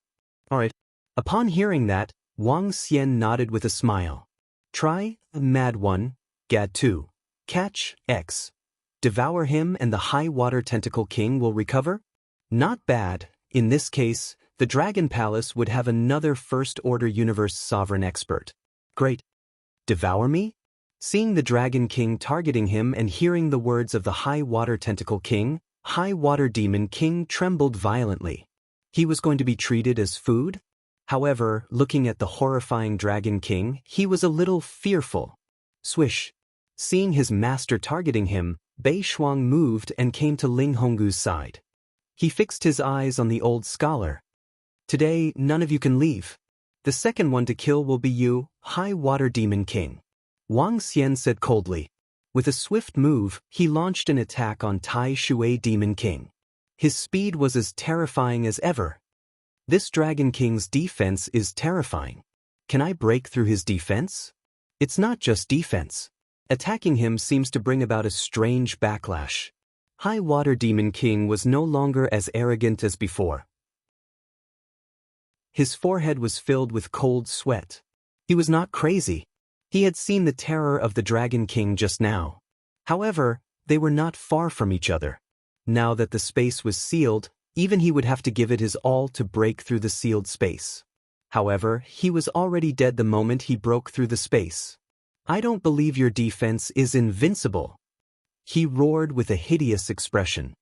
Alright. Upon hearing that, Wang Xian nodded with a smile. Try, Mad One, Gad 2. Catch, X. Devour him and the High Water Tentacle King will recover? Not bad. In this case, the Dragon Palace would have another First-Order Universe Sovereign expert. Great. Devour me? Seeing the Dragon King targeting him and hearing the words of the High Water Tentacle King, High Water Demon King trembled violently. He was going to be treated as food? However, looking at the horrifying Dragon King, he was a little fearful. Swish. Seeing his master targeting him, Bei Shuang moved and came to Ling Honggu's side. He fixed his eyes on the old scholar. Today, none of you can leave. The second one to kill will be you, High Water Demon King. Wang Xian said coldly. With a swift move, he launched an attack on Tai Shui Demon King. His speed was as terrifying as ever. This Dragon King's defense is terrifying. Can I break through his defense? It's not just defense. Attacking him seems to bring about a strange backlash. High Water Demon King was no longer as arrogant as before. His forehead was filled with cold sweat. He was not crazy. He had seen the terror of the Dragon King just now. However, they were not far from each other. Now that the space was sealed, Even he would have to give it his all to break through the sealed space. However, he was already dead the moment he broke through the space. "I don't believe your defense is invincible," he roared with a hideous expression.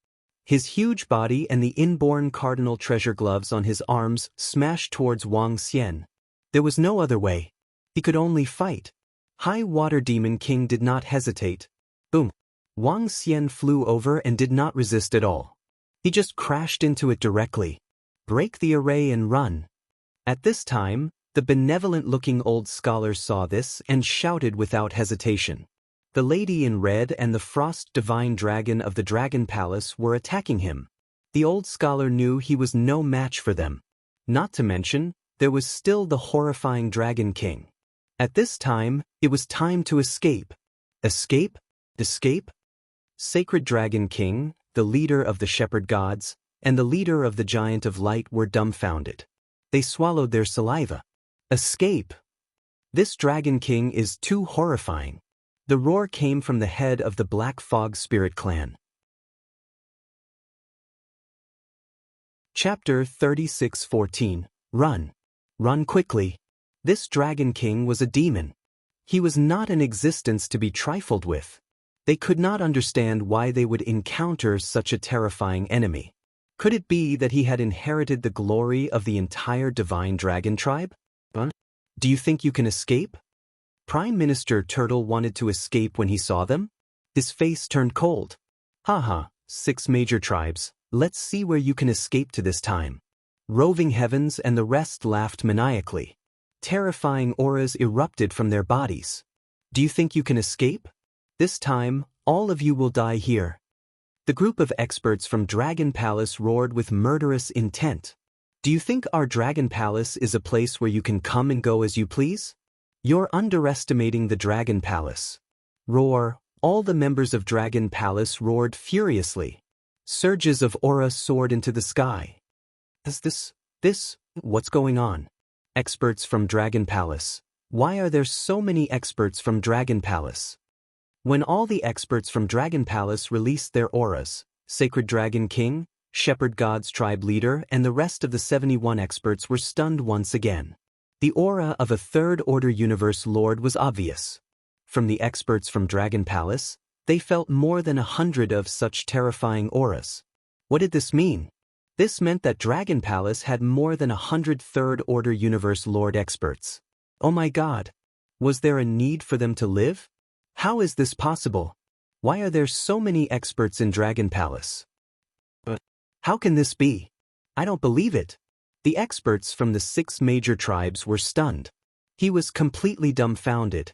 His huge body and the inborn cardinal treasure gloves on his arms smashed towards Wang Xian. There was no other way. He could only fight. High Water Demon King did not hesitate. Boom. Wang Xian flew over and did not resist at all. He just crashed into it directly. Break the array and run. At this time, the benevolent-looking old scholar saw this and shouted without hesitation. The lady in red and the frost divine dragon of the Dragon Palace were attacking him. The old scholar knew he was no match for them. Not to mention, there was still the horrifying Dragon King. At this time, it was time to escape. Escape? Escape? Sacred Dragon King, the leader of the shepherd gods, and the leader of the giant of light were dumbfounded. They swallowed their saliva. Escape! This Dragon King is too horrifying. The roar came from the head of the Black Fog Spirit clan. Chapter 36:14. Run. Run quickly. This Dragon King was a demon. He was not an existence to be trifled with. They could not understand why they would encounter such a terrifying enemy. Could it be that he had inherited the glory of the entire divine dragon tribe? Do you think you can escape? Prime Minister Turtle wanted to escape when he saw them. His face turned cold. Haha, 6 major tribes, let's see where you can escape to this time. Roving Heavens and the rest laughed maniacally. Terrifying auras erupted from their bodies. Do you think you can escape? This time, all of you will die here. The group of experts from Dragon Palace roared with murderous intent. Do you think our Dragon Palace is a place where you can come and go as you please? You're underestimating the Dragon Palace. Roar, all the members of Dragon Palace roared furiously. Surges of aura soared into the sky. Is this, what's going on? Experts from Dragon Palace. Why are there so many experts from Dragon Palace? When all the experts from Dragon Palace released their auras, Sacred Dragon King, Shepherd God's tribe leader, and the rest of the 71 experts were stunned once again. The aura of a third-order universe lord was obvious. From the experts from Dragon Palace, they felt more than 100 of such terrifying auras. What did this mean? This meant that Dragon Palace had more than 100 third-order universe lord experts. Oh my god! Was there a need for them to live? How is this possible? Why are there so many experts in Dragon Palace? But how can this be? I don't believe it. The experts from the 6 major tribes were stunned. He was completely dumbfounded.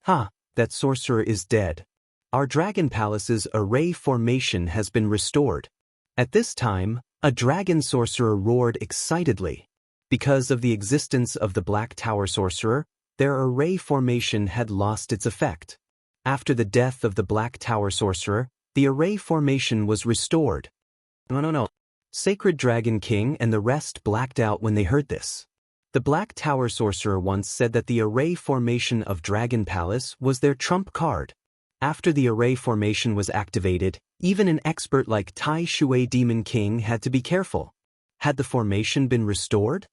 That sorcerer is dead. Our Dragon Palace's array formation has been restored. At this time, a dragon sorcerer roared excitedly. Because of the existence of the Black Tower sorcerer, their array formation had lost its effect. After the death of the Black Tower sorcerer, the array formation was restored. No. Sacred Dragon King and the rest blacked out when they heard this. The Black Tower sorcerer once said that the array formation of Dragon Palace was their trump card. After the array formation was activated, even an expert like Tai Shui Demon King had to be careful. Had the formation been restored?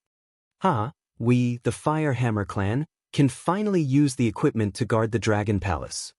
We, the Firehammer clan, can finally use the equipment to guard the Dragon Palace.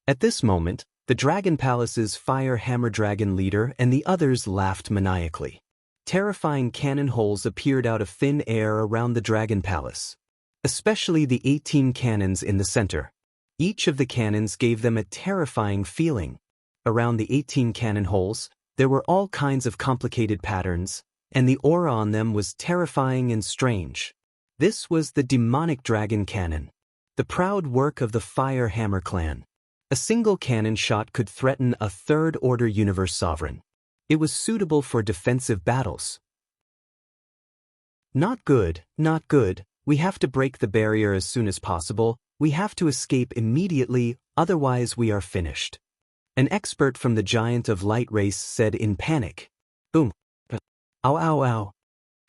At this moment, the Dragon Palace's Firehammer Dragon leader and the others laughed maniacally. Terrifying cannon holes appeared out of thin air around the Dragon Palace. Especially the 18 cannons in the center. Each of the cannons gave them a terrifying feeling. Around the 18 cannon holes, there were all kinds of complicated patterns, and the aura on them was terrifying and strange. This was the demonic dragon cannon, the proud work of the Firehammer clan. A single cannon shot could threaten a third-order universe sovereign. It was suitable for defensive battles. Not good, not good. We have to break the barrier as soon as possible. We have to escape immediately, otherwise we are finished. An expert from the Giant of Light race said in panic. Boom. Ow, ow, ow.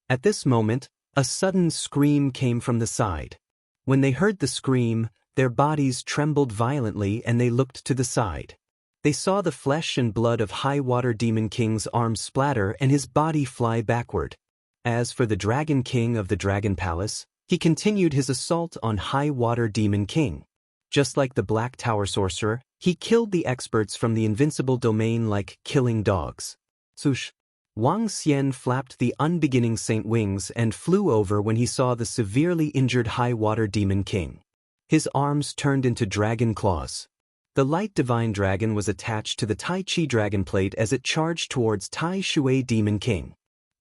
At this moment, a sudden scream came from the side. When they heard the scream, their bodies trembled violently and they looked to the side. They saw the flesh and blood of High Water Demon King's arms splatter and his body fly backward. As for the Dragon King of the Dragon Palace, he continued his assault on High Water Demon King. Just like the Black Tower Sorcerer, he killed the experts from the Invincible domain like killing dogs. Swoosh! Wang Xian flapped the unbeginning saint wings and flew over when he saw the severely injured High Water Demon King. His arms turned into dragon claws. The light divine dragon was attached to the Tai Chi dragon plate as it charged towards Tai Shui Demon King.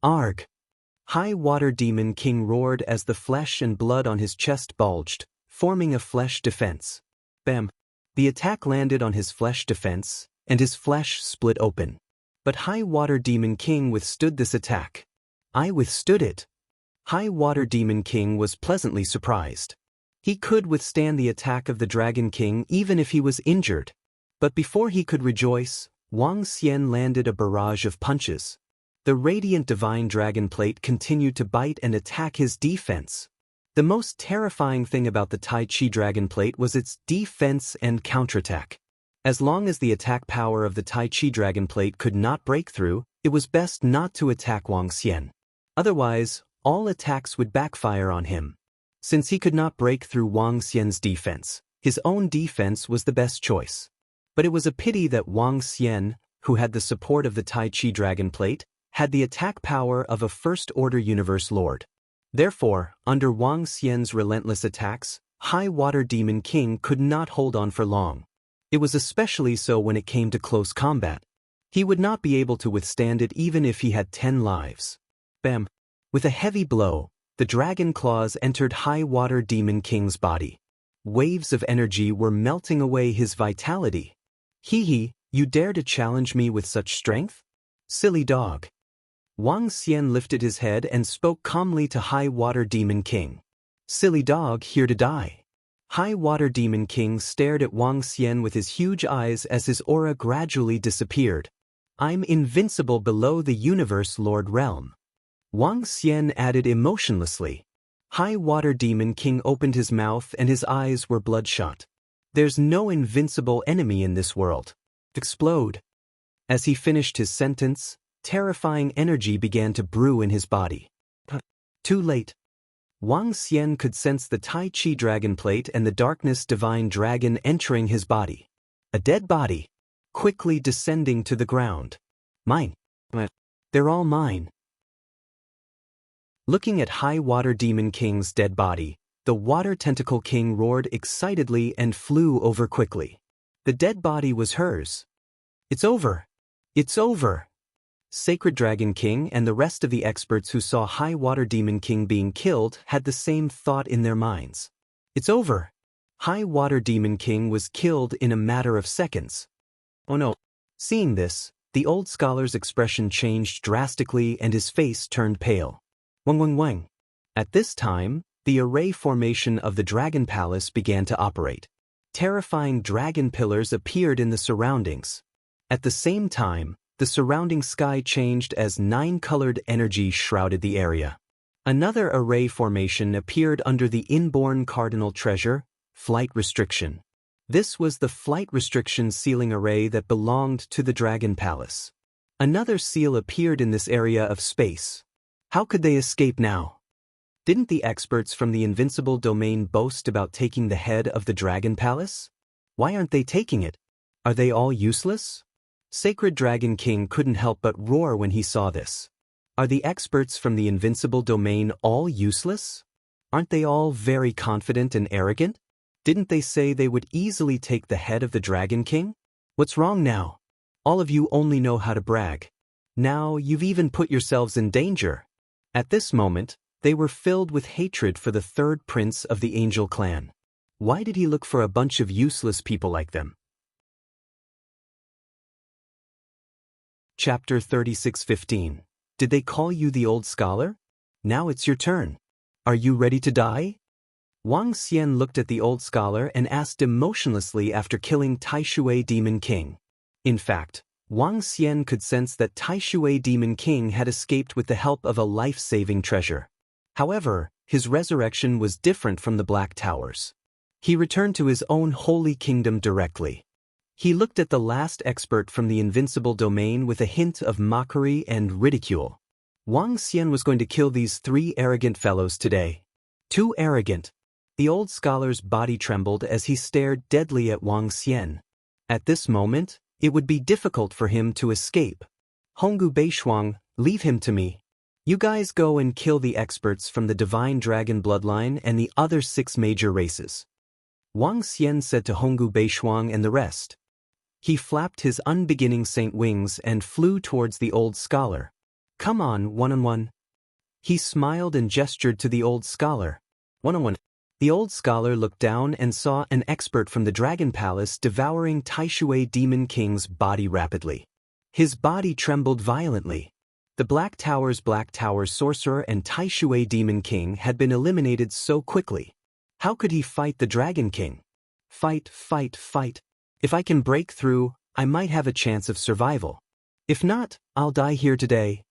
Arg! High Water Demon King roared as the flesh and blood on his chest bulged, forming a flesh defense. Bam! The attack landed on his flesh defense, and his flesh split open. But High Water Demon King withstood this attack. I withstood it. High Water Demon King was pleasantly surprised. He could withstand the attack of the Dragon King even if he was injured. But before he could rejoice, Wang Xian landed a barrage of punches. The radiant divine dragon plate continued to bite and attack his defense. The most terrifying thing about the Tai Chi dragon plate was its defense and counterattack. As long as the attack power of the Tai Chi dragon plate could not break through, it was best not to attack Wang Xian. Otherwise, all attacks would backfire on him. Since he could not break through Wang Xian's defense, his own defense was the best choice. But it was a pity that Wang Xian, who had the support of the Tai Chi dragon plate, had the attack power of a First-Order Universe Lord. Therefore, under Wang Xian's relentless attacks, High Water Demon King could not hold on for long. It was especially so when it came to close combat. He would not be able to withstand it even if he had 10 lives. Bam! With a heavy blow, the dragon claws entered High Water Demon King's body. Waves of energy were melting away his vitality. Hee, you dare to challenge me with such strength? Silly dog. Wang Xian lifted his head and spoke calmly to High Water Demon King. Silly dog, here to die. High Water Demon King stared at Wang Xian with his huge eyes as his aura gradually disappeared. I'm invincible below the Universe Lord realm. Wang Xian added emotionlessly. High Water Demon King opened his mouth and his eyes were bloodshot. There's no invincible enemy in this world. Explode. As he finished his sentence, terrifying energy began to brew in his body. Too late. Wang Xian could sense the Tai Chi dragon plate and the darkness divine dragon entering his body. A dead body, quickly descending to the ground. Mine. They're all mine. Looking at High Water Demon King's dead body, the Water Tentacle King roared excitedly and flew over quickly. The dead body was hers. It's over. It's over. Sacred Dragon King and the rest of the experts who saw High Water Demon King being killed had the same thought in their minds. It's over. High Water Demon King was killed in a matter of seconds. Oh no. Seeing this, the old scholar's expression changed drastically and his face turned pale. Wang. At this time, the array formation of the Dragon Palace began to operate. Terrifying dragon pillars appeared in the surroundings. At the same time, the surrounding sky changed as 9-colored energy shrouded the area. Another array formation appeared under the inborn cardinal treasure, Flight Restriction. This was the Flight Restriction sealing array that belonged to the Dragon Palace. Another seal appeared in this area of space. How could they escape now? Didn't the experts from the Invincible domain boast about taking the head of the Dragon Palace? Why aren't they taking it? Are they all useless? Sacred Dragon King couldn't help but roar when he saw this. Are the experts from the Invincible domain all useless? Aren't they all very confident and arrogant? Didn't they say they would easily take the head of the Dragon King? What's wrong now? All of you only know how to brag. Now you've even put yourselves in danger. At this moment, they were filled with hatred for the third prince of the Angel clan. Why did he look for a bunch of useless people like them? Chapter 36:15. Did they call you the old scholar? Now it's your turn. Are you ready to die? Wang Xian looked at the old scholar and asked emotionlessly after killing Tai Shui Demon King. In fact, Wang Xian could sense that Tai Shui Demon King had escaped with the help of a life-saving treasure. However, his resurrection was different from the Black Towers. He returned to his own holy kingdom directly. He looked at the last expert from the Invincible domain with a hint of mockery and ridicule. Wang Xian was going to kill these 3 arrogant fellows today. Too arrogant. The old scholar's body trembled as he stared deadly at Wang Xian. At this moment, it would be difficult for him to escape. Honggu Beishuang, leave him to me. You guys go and kill the experts from the Divine Dragon bloodline and the other 6 major races. Wang Xian said to Honggu Beishuang and the rest. He flapped his unbeginning saint wings and flew towards the old scholar. Come on, one-on-one. He smiled and gestured to the old scholar. One-on-one. The old scholar looked down and saw an expert from the Dragon Palace devouring Taishui Demon King's body rapidly. His body trembled violently. The Black Tower sorcerer and Taishui Demon King had been eliminated so quickly. How could he fight the Dragon King? Fight, fight, fight. If I can break through, I might have a chance of survival. If not, I'll die here today.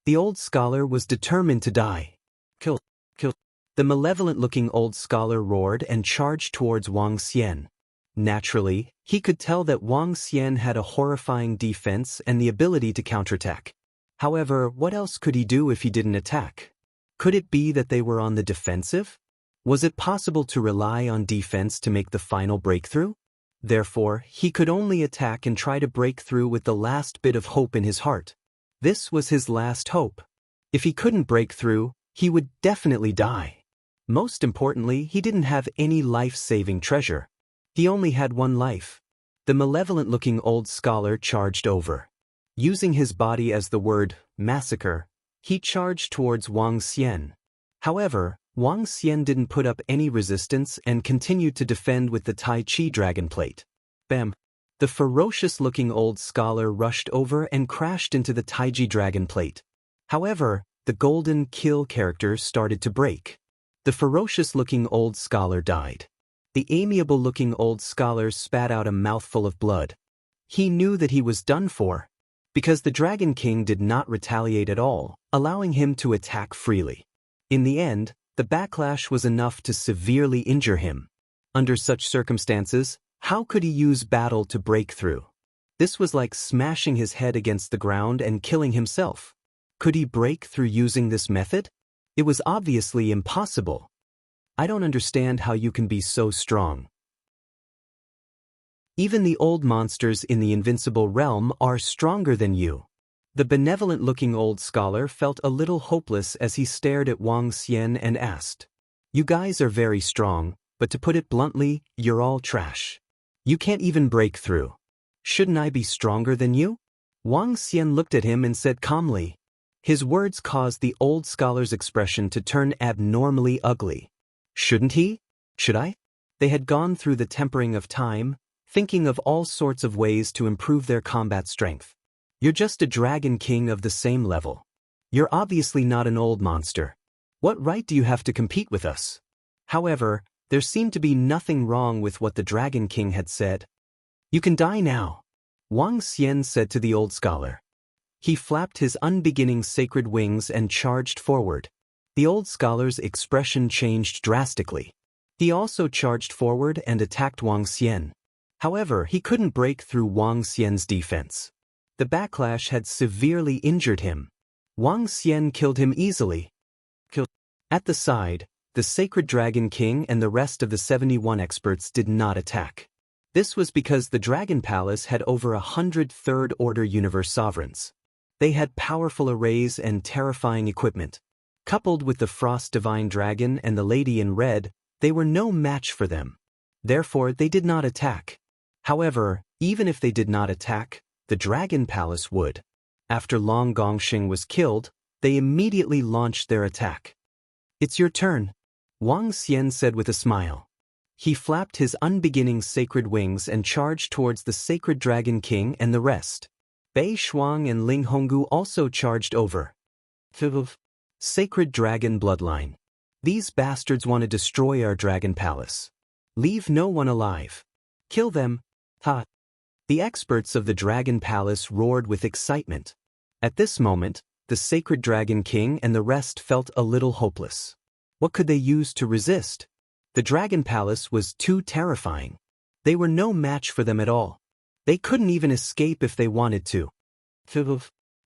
The old scholar was determined to die. Kill, kill. The malevolent-looking old scholar roared and charged towards Wang Xian. Naturally, he could tell that Wang Xian had a horrifying defense and the ability to counterattack. However, what else could he do if he didn't attack? Could it be that they were on the defensive? Was it possible to rely on defense to make the final breakthrough? Therefore, he could only attack and try to break through with the last bit of hope in his heart. This was his last hope. If he couldn't break through, he would definitely die. Most importantly, he didn't have any life-saving treasure. He only had 1 life. The malevolent-looking old scholar charged over. Using his body as the word massacre, he charged towards Wang Xian. However, Wang Xian didn't put up any resistance and continued to defend with the Tai Chi Dragon Plate. Bam! The ferocious-looking old scholar rushed over and crashed into the Taiji Dragon Plate. However, the golden kill character started to break. The ferocious-looking old scholar died. The amiable-looking old scholar spat out a mouthful of blood. He knew that he was done for, because the Dragon King did not retaliate at all, allowing him to attack freely. In the end, the backlash was enough to severely injure him. Under such circumstances, how could he use battle to break through? This was like smashing his head against the ground and killing himself. Could he break through using this method? It was obviously impossible. I don't understand how you can be so strong. Even the old monsters in the Invincible realm are stronger than you. The benevolent-looking old scholar felt a little hopeless as he stared at Wang Xian and asked, You guys are very strong, but to put it bluntly, you're all trash. You can't even break through. Shouldn't I be stronger than you? Wang Xian looked at him and said calmly. His words caused the old scholar's expression to turn abnormally ugly. Shouldn't he? Should I? They had gone through the tempering of time, thinking of all sorts of ways to improve their combat strength. You're just a Dragon King of the same level. You're obviously not an old monster. What right do you have to compete with us? However, there seemed to be nothing wrong with what the Dragon King had said. You can die now, Wang Xian said to the old scholar. He flapped his unbeginning sacred wings and charged forward. The old scholar's expression changed drastically. He also charged forward and attacked Wang Xian. However, he couldn't break through Wang Xian's defense. The backlash had severely injured him. Wang Xian killed him easily. At the side, the Sacred Dragon King and the rest of the 71 experts did not attack. This was because the Dragon Palace had over 100 Third Order Universe sovereigns. They had powerful arrays and terrifying equipment. Coupled with the Frost Divine Dragon and the Lady in Red, they were no match for them. Therefore, they did not attack. However, even if they did not attack, the Dragon Palace would. After Long Gongxing was killed, they immediately launched their attack. It's your turn, Wang Xian said with a smile. He flapped his unbeginning sacred wings and charged towards the Sacred Dragon King and the rest. Bei Shuang and Ling Honggu also charged over. Sacred Dragon Bloodline. These bastards want to destroy our Dragon Palace. Leave no one alive. Kill them. Ha! The experts of the Dragon Palace roared with excitement. At this moment, the Sacred Dragon King and the rest felt a little hopeless. What could they use to resist? The Dragon Palace was too terrifying. They were no match for them at all. They couldn't even escape if they wanted to.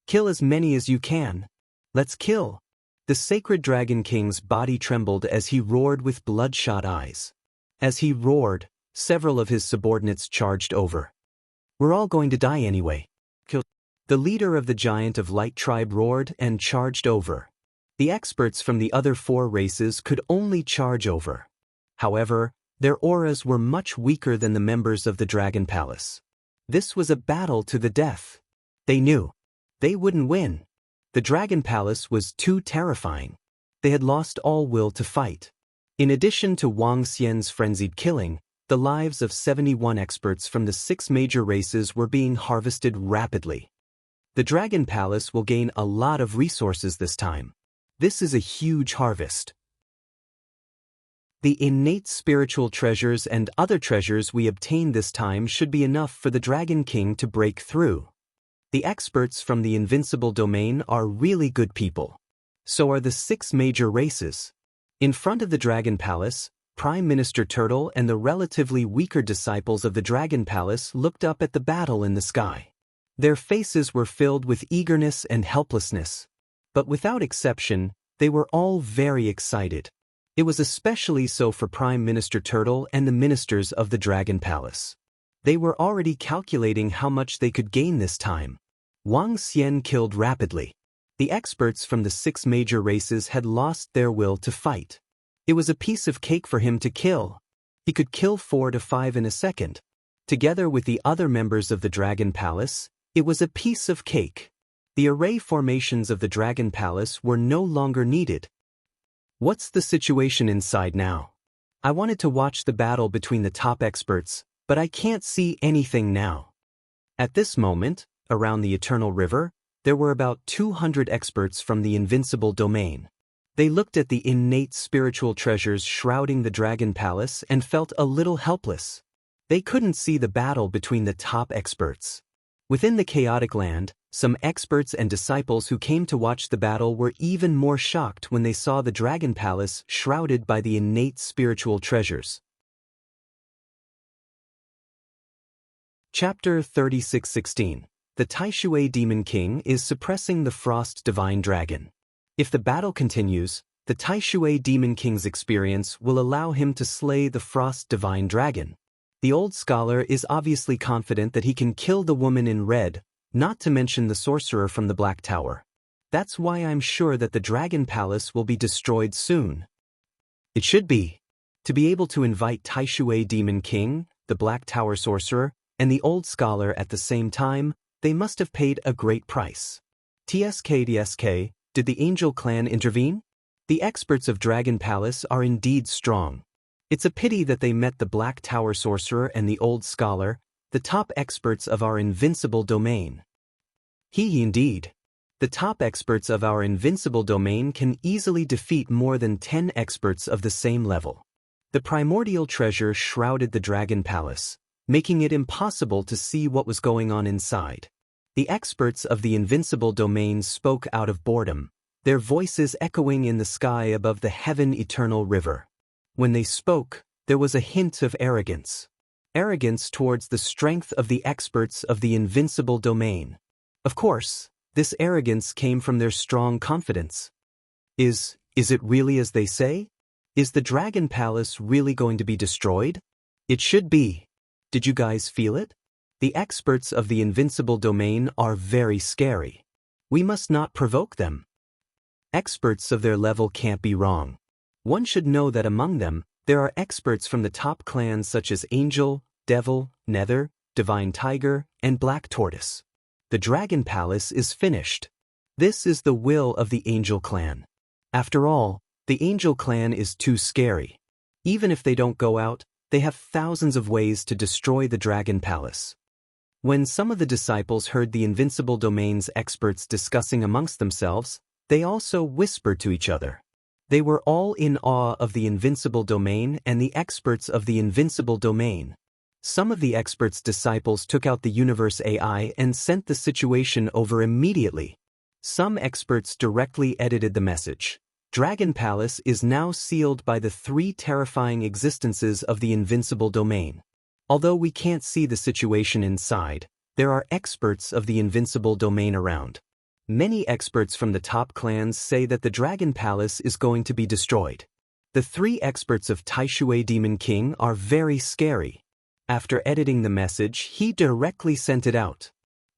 Kill as many as you can. Let's kill. The sacred Dragon King's body trembled as he roared with bloodshot eyes. As he roared, several of his subordinates charged over. We're all going to die anyway. Kill. The leader of the Giant of Light tribe roared and charged over. The experts from the other 4 races could only charge over. However, their auras were much weaker than the members of the Dragon Palace. This was a battle to the death. They knew they wouldn't win. The Dragon Palace was too terrifying. They had lost all will to fight. In addition to Wang Xian's frenzied killing, the lives of 71 experts from the 6 major races were being harvested rapidly. The Dragon Palace will gain a lot of resources this time. This is a huge harvest. The innate spiritual treasures and other treasures we obtain this time should be enough for the Dragon King to break through. The experts from the Invincible domain are really good people. So are the 6 major races. In front of the Dragon Palace, Prime Minister Turtle and the relatively weaker disciples of the Dragon Palace looked up at the battle in the sky. Their faces were filled with eagerness and helplessness. But without exception, they were all very excited. It was especially so for Prime Minister Turtle and the ministers of the Dragon Palace. They were already calculating how much they could gain this time. Wang Xian killed rapidly. The experts from the 6 major races had lost their will to fight. It was a piece of cake for him to kill. He could kill 4 to 5 in a second. Together with the other members of the Dragon Palace, it was a piece of cake. The array formations of the Dragon Palace were no longer needed. What's the situation inside now? I wanted to watch the battle between the top experts, but I can't see anything now. At this moment, around the Eternal River, there were about 200 experts from the Invincible domain. They looked at the innate spiritual treasures shrouding the Dragon Palace and felt a little helpless. They couldn't see the battle between the top experts. Within the chaotic land, some experts and disciples who came to watch the battle were even more shocked when they saw the Dragon Palace shrouded by the innate spiritual treasures. Chapter 36:16. The Taishui Demon King is suppressing the Frost Divine Dragon. If the battle continues, the Taishui Demon King's experience will allow him to slay the Frost Divine Dragon. The old scholar is obviously confident that he can kill the woman in red, not to mention the sorcerer from the Black Tower. That's why I'm sure that the Dragon Palace will be destroyed soon. It should be. To be able to invite Taishui Demon King, the Black Tower sorcerer, and the old scholar at the same time, they must have paid a great price. TSK, did the Angel Clan intervene? The experts of Dragon Palace are indeed strong. It's a pity that they met the Black Tower sorcerer and the old scholar, the top experts of our Invincible domain. Indeed. The top experts of our Invincible domain can easily defeat more than 10 experts of the same level. The primordial treasure shrouded the Dragon Palace, making it impossible to see what was going on inside. The experts of the Invincible domain spoke out of boredom, their voices echoing in the sky above the heaven eternal river. When they spoke, there was a hint of arrogance. Arrogance towards the strength of the experts of the Invincible domain. Of course, this arrogance came from their strong confidence. Is it really as they say? Is the Dragon Palace really going to be destroyed? It should be. Did you guys feel it? The experts of the Invincible domain are very scary. We must not provoke them. Experts of their level can't be wrong. One should know that among them, there are experts from the top clans such as Angel, Devil, Nether, Divine Tiger, and Black Tortoise. The Dragon Palace is finished. This is the will of the Angel Clan. After all, the Angel Clan is too scary. Even if they don't go out, they have thousands of ways to destroy the Dragon Palace. When some of the disciples heard the Invincible domain's experts discussing amongst themselves, they also whispered to each other. They were all in awe of the Invincible domain and the experts of the Invincible domain. Some of the experts' disciples took out the Universe AI and sent the situation over immediately. Some experts directly edited the message. Dragon Palace is now sealed by the 3 terrifying existences of the Invincible domain. Although we can't see the situation inside, there are experts of the Invincible domain around. Many experts from the top clans say that the Dragon Palace is going to be destroyed. The 3 experts of Taishui Demon King are very scary. After editing the message, he directly sent it out.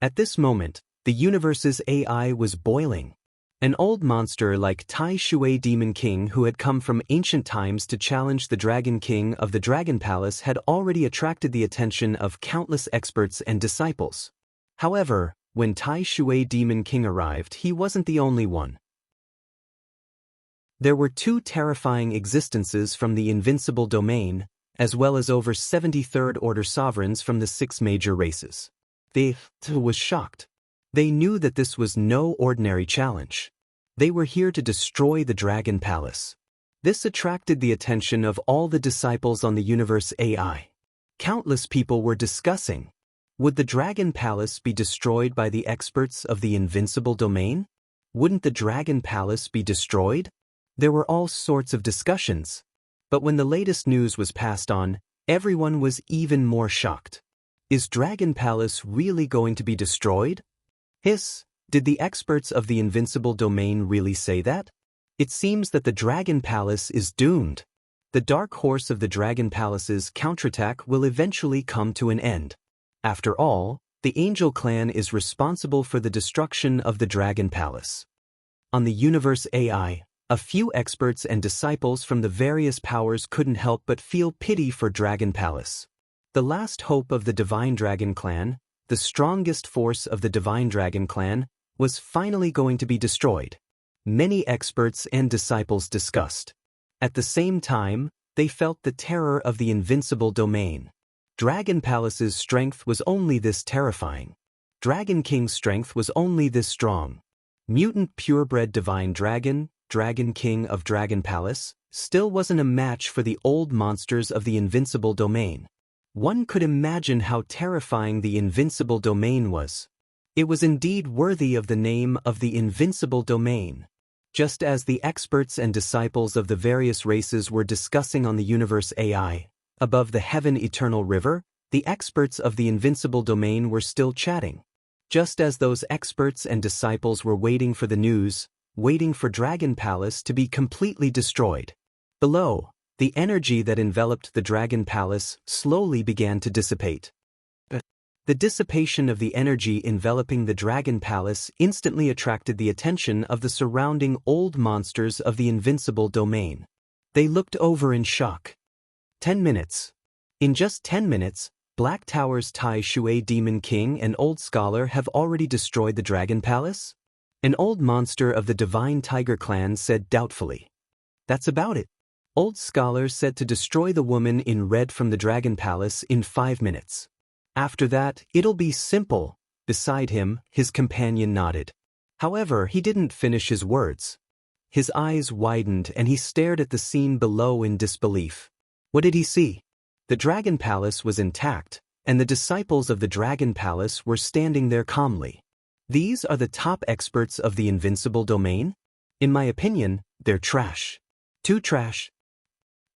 At this moment, the universe's AI was boiling. An old monster like Taishui Demon King, who had come from ancient times to challenge the Dragon King of the Dragon Palace, had already attracted the attention of countless experts and disciples. However, when Taishui Demon King arrived, he wasn't the only one. There were 2 terrifying existences from the Invincible domain, as well as over 70 third-order sovereigns from the 6 major races. They was shocked. They knew that this was no ordinary challenge. They were here to destroy the Dragon Palace. This attracted the attention of all the disciples on the universe AI. Countless people were discussing, would the Dragon Palace be destroyed by the experts of the Invincible domain? Wouldn't the Dragon Palace be destroyed? There were all sorts of discussions. But when the latest news was passed on, everyone was even more shocked. Is Dragon Palace really going to be destroyed? Did the experts of the Invincible domain really say that? It seems that the Dragon Palace is doomed. The dark horse of the Dragon Palace's counterattack will eventually come to an end. After all, the Angel Clan is responsible for the destruction of the Dragon Palace. On the universe AI, a few experts and disciples from the various powers couldn't help but feel pity for Dragon Palace. The last hope of the Divine Dragon Clan, the strongest force of the Divine Dragon Clan, was finally going to be destroyed. Many experts and disciples discussed. At the same time, they felt the terror of the Invincible domain. Dragon Palace's strength was only this terrifying. Dragon King's strength was only this strong. Mutant purebred Divine Dragon, Dragon King of Dragon Palace, still wasn't a match for the old monsters of the Invincible domain. One could imagine how terrifying the Invincible domain was. It was indeed worthy of the name of the Invincible domain. Just as the experts and disciples of the various races were discussing on the universe AI, above the Heaven Eternal River, the experts of the Invincible domain were still chatting. Just as those experts and disciples were waiting for the news, waiting for Dragon Palace to be completely destroyed. Below, the energy that enveloped the Dragon Palace slowly began to dissipate. The dissipation of the energy enveloping the Dragon Palace instantly attracted the attention of the surrounding old monsters of the Invincible domain. They looked over in shock. 10 minutes. In just 10 minutes, Black Tower's Tai Shui Demon King and Old Scholar have already destroyed the Dragon Palace? An old monster of the Divine Tiger Clan said doubtfully. That's about it. Old Scholar said to destroy the woman in red from the Dragon Palace in 5 minutes. After that, it'll be simple. Beside him, his companion nodded. However, he didn't finish his words. His eyes widened and he stared at the scene below in disbelief. What did he see? The Dragon Palace was intact, and the disciples of the Dragon Palace were standing there calmly. These are the top experts of the Invincible domain? In my opinion, they're trash. Too trash.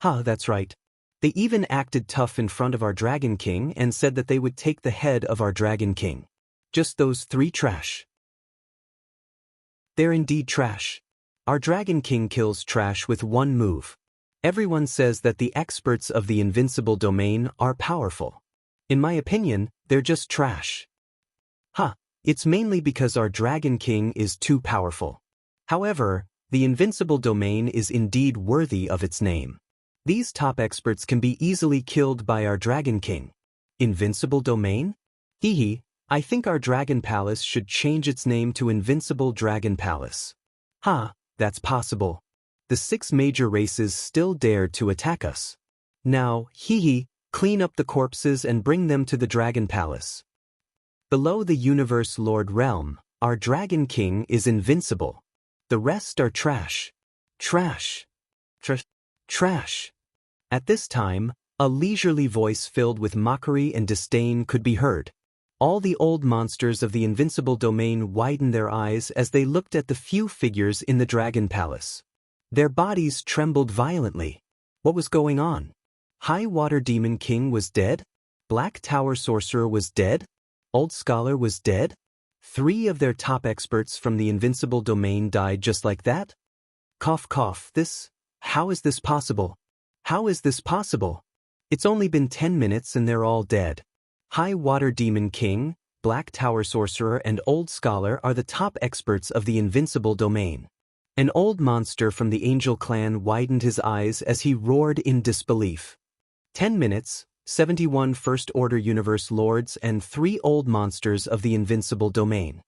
That's right. They even acted tough in front of our Dragon King and said that they would take the head of our Dragon King. Just those 3 trash. They're indeed trash. Our Dragon King kills trash with 1 move. Everyone says that the experts of the Invincible domain are powerful. In my opinion, they're just trash. It's mainly because our Dragon King is too powerful. However, the Invincible domain is indeed worthy of its name. These top experts can be easily killed by our Dragon King. Invincible domain? I think our Dragon Palace should change its name to Invincible Dragon Palace. That's possible. The 6 major races still dared to attack us. Now, clean up the corpses and bring them to the Dragon Palace. Below the Universe Lord Realm, our Dragon King is invincible. The rest are trash. Trash. Trash. At this time, a leisurely voice filled with mockery and disdain could be heard. All the old monsters of the Invincible domain widened their eyes as they looked at the few figures in the Dragon Palace. Their bodies trembled violently. What was going on? High Water Demon King was dead? Black Tower Sorcerer was dead? Old Scholar was dead? 3 of their top experts from the Invincible domain died just like that? Cough cough, how is this possible? How is this possible? It's only been 10 minutes and they're all dead. High Water Demon King, Black Tower Sorcerer and Old Scholar are the top experts of the Invincible domain. An old monster from the Angel clan widened his eyes as he roared in disbelief. 10 minutes, 71 First Order Universe Lords and 3 old monsters of the Invincible domain.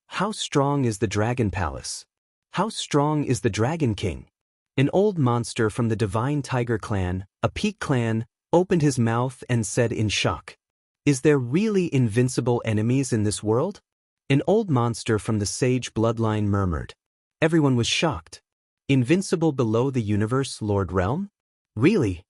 How strong is the Dragon Palace? How strong is the Dragon King? An old monster from the Divine Tiger clan, a peak clan, opened his mouth and said in shock, "Is there really invincible enemies in this world?" An old monster from the Sage bloodline murmured. Everyone was shocked. Invincible below the Universe Lord realm? Really?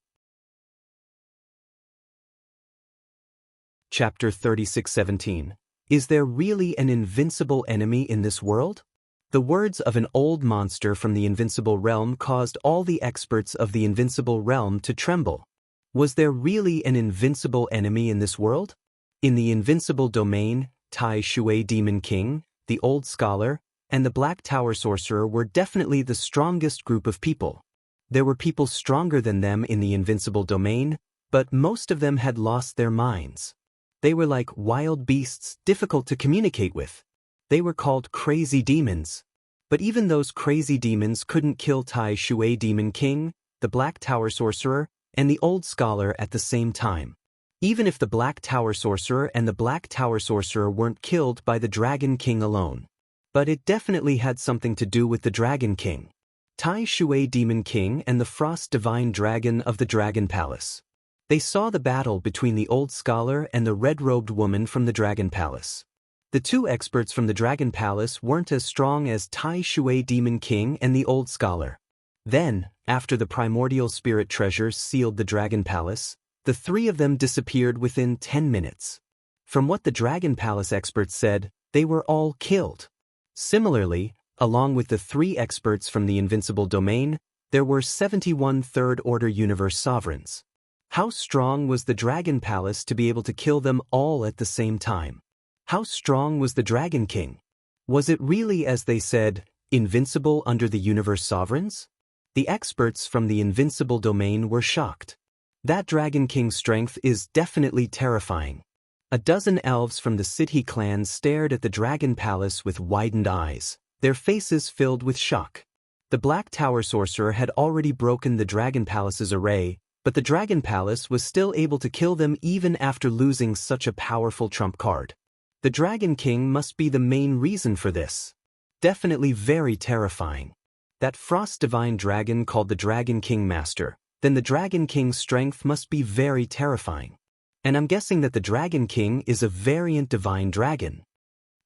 Chapter 36:17. Is there really an invincible enemy in this world? The words of an old monster from the Invincible realm caused all the experts of the Invincible realm to tremble. Was there really an invincible enemy in this world? In the Invincible domain, Tai Shui Demon King, the Old Scholar, and the Black Tower Sorcerer were definitely the strongest group of people. There were people stronger than them in the Invincible domain, but most of them had lost their minds. They were like wild beasts, difficult to communicate with. They were called crazy demons. But even those crazy demons couldn't kill Tai Shui Demon King, the Black Tower Sorcerer, and the Old Scholar at the same time. Even if the Black Tower Sorcerer and the Black Tower Sorcerer weren't killed by the Dragon King alone. But it definitely had something to do with the Dragon King. Tai Shui Demon King and the Frost Divine Dragon of the Dragon Palace. They saw the battle between the Old Scholar and the red-robed woman from the Dragon Palace. The 2 experts from the Dragon Palace weren't as strong as Tai Shui Demon King and the Old Scholar. Then, after the primordial spirit treasures sealed the Dragon Palace, the 3 of them disappeared within 10 minutes. From what the Dragon Palace experts said, they were all killed. Similarly, along with the 3 experts from the Invincible domain, there were 71 Third Order Universe Sovereigns. How strong was the Dragon Palace to be able to kill them all at the same time? How strong was the Dragon King? Was it really, as they said, invincible under the Universe Sovereigns? The experts from the Invincible domain were shocked. That Dragon King's strength is definitely terrifying. A dozen elves from the Sidhi clan stared at the Dragon Palace with widened eyes, their faces filled with shock. The Black Tower Sorcerer had already broken the Dragon Palace's array, but the Dragon Palace was still able to kill them even after losing such a powerful trump card. The Dragon King must be the main reason for this. Definitely very terrifying. That Frost Divine Dragon called the Dragon King Master, then the Dragon King's strength must be very terrifying. And I'm guessing that the Dragon King is a variant Divine Dragon.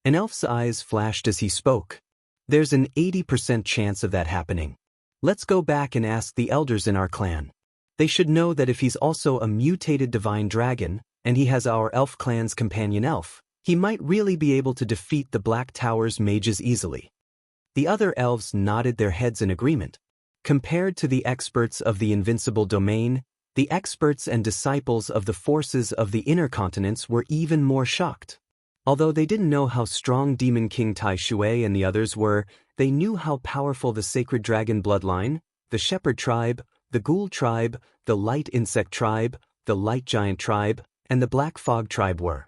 An elf's eyes flashed as he spoke. There's an 80% chance of that happening. Let's go back and ask the elders in our clan. They should know that if he's also a mutated Divine Dragon, and he has our elf clan's companion elf, he might really be able to defeat the Black Tower's mages easily. The other elves nodded their heads in agreement. Compared to the experts of the Invincible domain, the experts and disciples of the forces of the inner continents were even more shocked. Although they didn't know how strong Demon King Tai Shui and the others were, they knew how powerful the Sacred Dragon bloodline, the Shepherd tribe, the Ghoul tribe, the Light Insect tribe, the Light Giant tribe, and the Black Fog tribe were.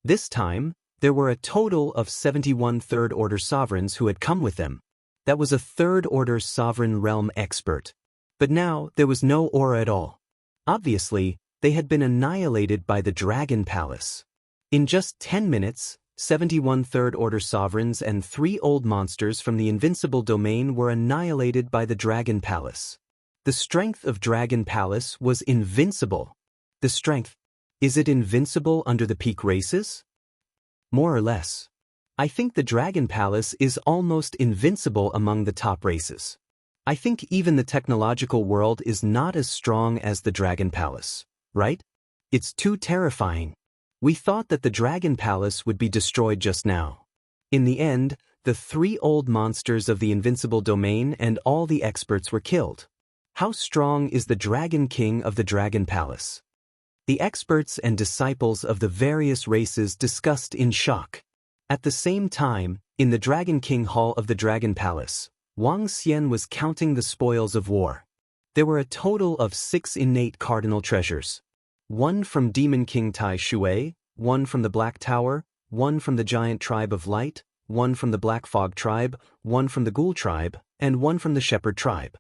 This time, there were a total of 71 Third Order Sovereigns who had come with them. That was a Third Order Sovereign Realm expert. But now, there was no aura at all. Obviously, they had been annihilated by the Dragon Palace. In just 10 minutes, 71 Third Order Sovereigns and 3 old monsters from the Invincible domain were annihilated by the Dragon Palace. The strength of Dragon Palace was invincible. The strength. Is it invincible under the peak races? More or less. I think the Dragon Palace is almost invincible among the top races. I think even the technological world is not as strong as the Dragon Palace, right? It's too terrifying. We thought that the Dragon Palace would be destroyed just now. In the end, the 3 old monsters of the Invincible domain and all the experts were killed. How strong is the Dragon King of the Dragon Palace? The experts and disciples of the various races discussed in shock. At the same time, in the Dragon King Hall of the Dragon Palace, Wang Xian was counting the spoils of war. There were a total of 6 innate cardinal treasures. 1 from Demon King Tai Shui, 1 from the Black Tower, 1 from the Giant Tribe of Light, 1 from the Black Fog Tribe, 1 from the Ghoul Tribe, and 1 from the Shepherd Tribe.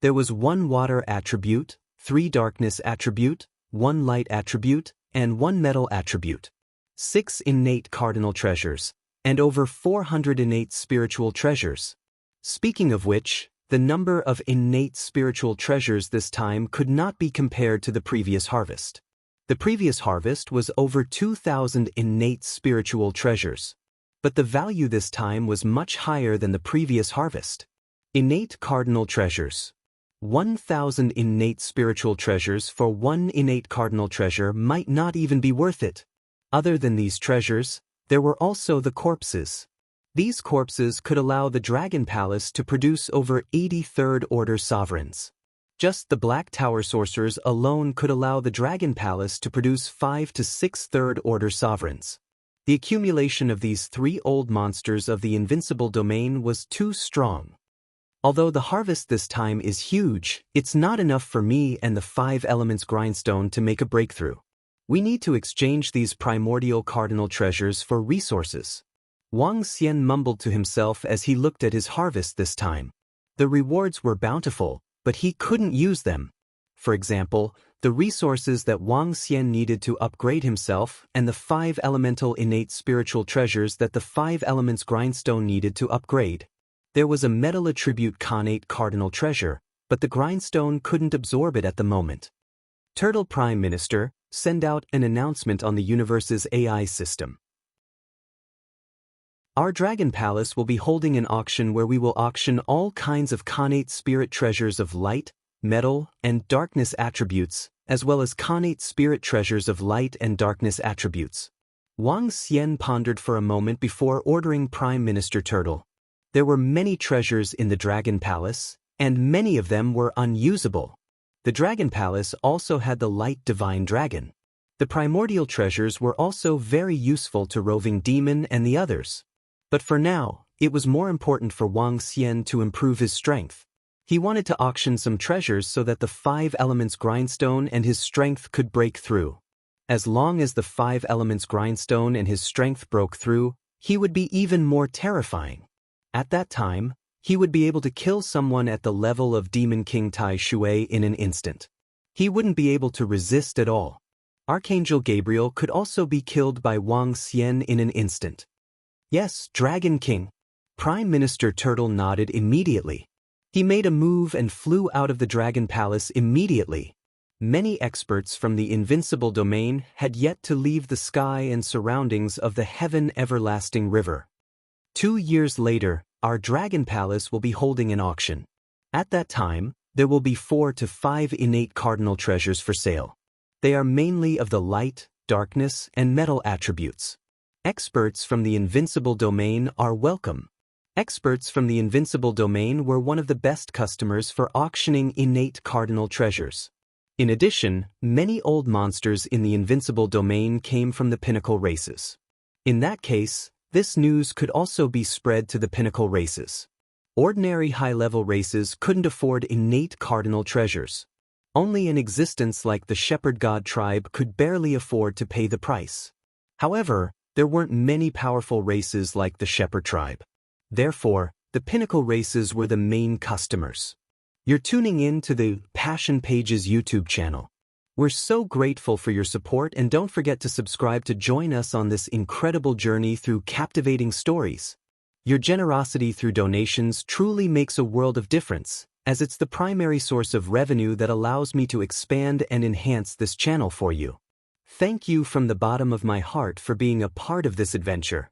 There was 1 water attribute, 3 darkness attribute, 1 light attribute, and 1 metal attribute. 6 innate cardinal treasures, and over 400 innate spiritual treasures. Speaking of which, the number of innate spiritual treasures this time could not be compared to the previous harvest. The previous harvest was over 2,000 innate spiritual treasures. But the value this time was much higher than the previous harvest. Innate cardinal treasures. 1,000 innate spiritual treasures for 1 innate cardinal treasure might not even be worth it. Other than these treasures, there were also the corpses. These corpses could allow the Dragon Palace to produce over 80 third-order sovereigns. Just the Black Tower sorcerers alone could allow the Dragon Palace to produce 5 to 6 third-order sovereigns. The accumulation of these 3 old monsters of the Invincible domain was too strong. Although the harvest this time is huge, it's not enough for me and the 5 elements grindstone to make a breakthrough. We need to exchange these primordial cardinal treasures for resources. Wang Xian mumbled to himself as he looked at his harvest this time. The rewards were bountiful, but he couldn't use them. For example, the resources that Wang Xian needed to upgrade himself and the 5 elemental innate spiritual treasures that the 5 elements grindstone needed to upgrade. There was a metal attribute connate cardinal treasure, but the grindstone couldn't absorb it at the moment. Turtle Prime Minister, send out an announcement on the universe's AI system. Our Dragon Palace will be holding an auction where we will auction all kinds of connate spirit treasures of light, metal, and darkness attributes, as well as connate spirit treasures of light and darkness attributes. Wang Xian pondered for a moment before ordering Prime Minister Turtle. There were many treasures in the Dragon Palace, and many of them were unusable. The Dragon Palace also had the Light Divine Dragon. The primordial treasures were also very useful to Roving Demon and the others. But for now, it was more important for Wang Xian to improve his strength. He wanted to auction some treasures so that the 5 elements grindstone and his strength could break through. As long as the 5 elements grindstone and his strength broke through, he would be even more terrifying. At that time, he would be able to kill someone at the level of Demon King Tai Shui in an instant. He wouldn't be able to resist at all. Archangel Gabriel could also be killed by Wang Xian in an instant. Yes, Dragon King. Prime Minister Turtle nodded immediately. He made a move and flew out of the Dragon Palace immediately. Many experts from the Invincible domain had yet to leave the sky and surroundings of the Heaven Everlasting River. 2 years later, our Dragon Palace will be holding an auction. At that time, there will be 4 to 5 innate cardinal treasures for sale. They are mainly of the light, darkness, and metal attributes. Experts from the Invincible domain are welcome. Experts from the Invincible domain were one of the best customers for auctioning innate cardinal treasures. In addition, many old monsters in the Invincible domain came from the pinnacle races. In that case, this news could also be spread to the pinnacle races. Ordinary high-level races couldn't afford innate cardinal treasures. Only an existence like the Shepherd God tribe could barely afford to pay the price. However, there weren't many powerful races like the Shepherd tribe. Therefore, the pinnacle races were the main customers. You're tuning in to the Passion Pages YouTube channel. We're so grateful for your support, and don't forget to subscribe to join us on this incredible journey through captivating stories. Your generosity through donations truly makes a world of difference, as it's the primary source of revenue that allows me to expand and enhance this channel for you. Thank you from the bottom of my heart for being a part of this adventure.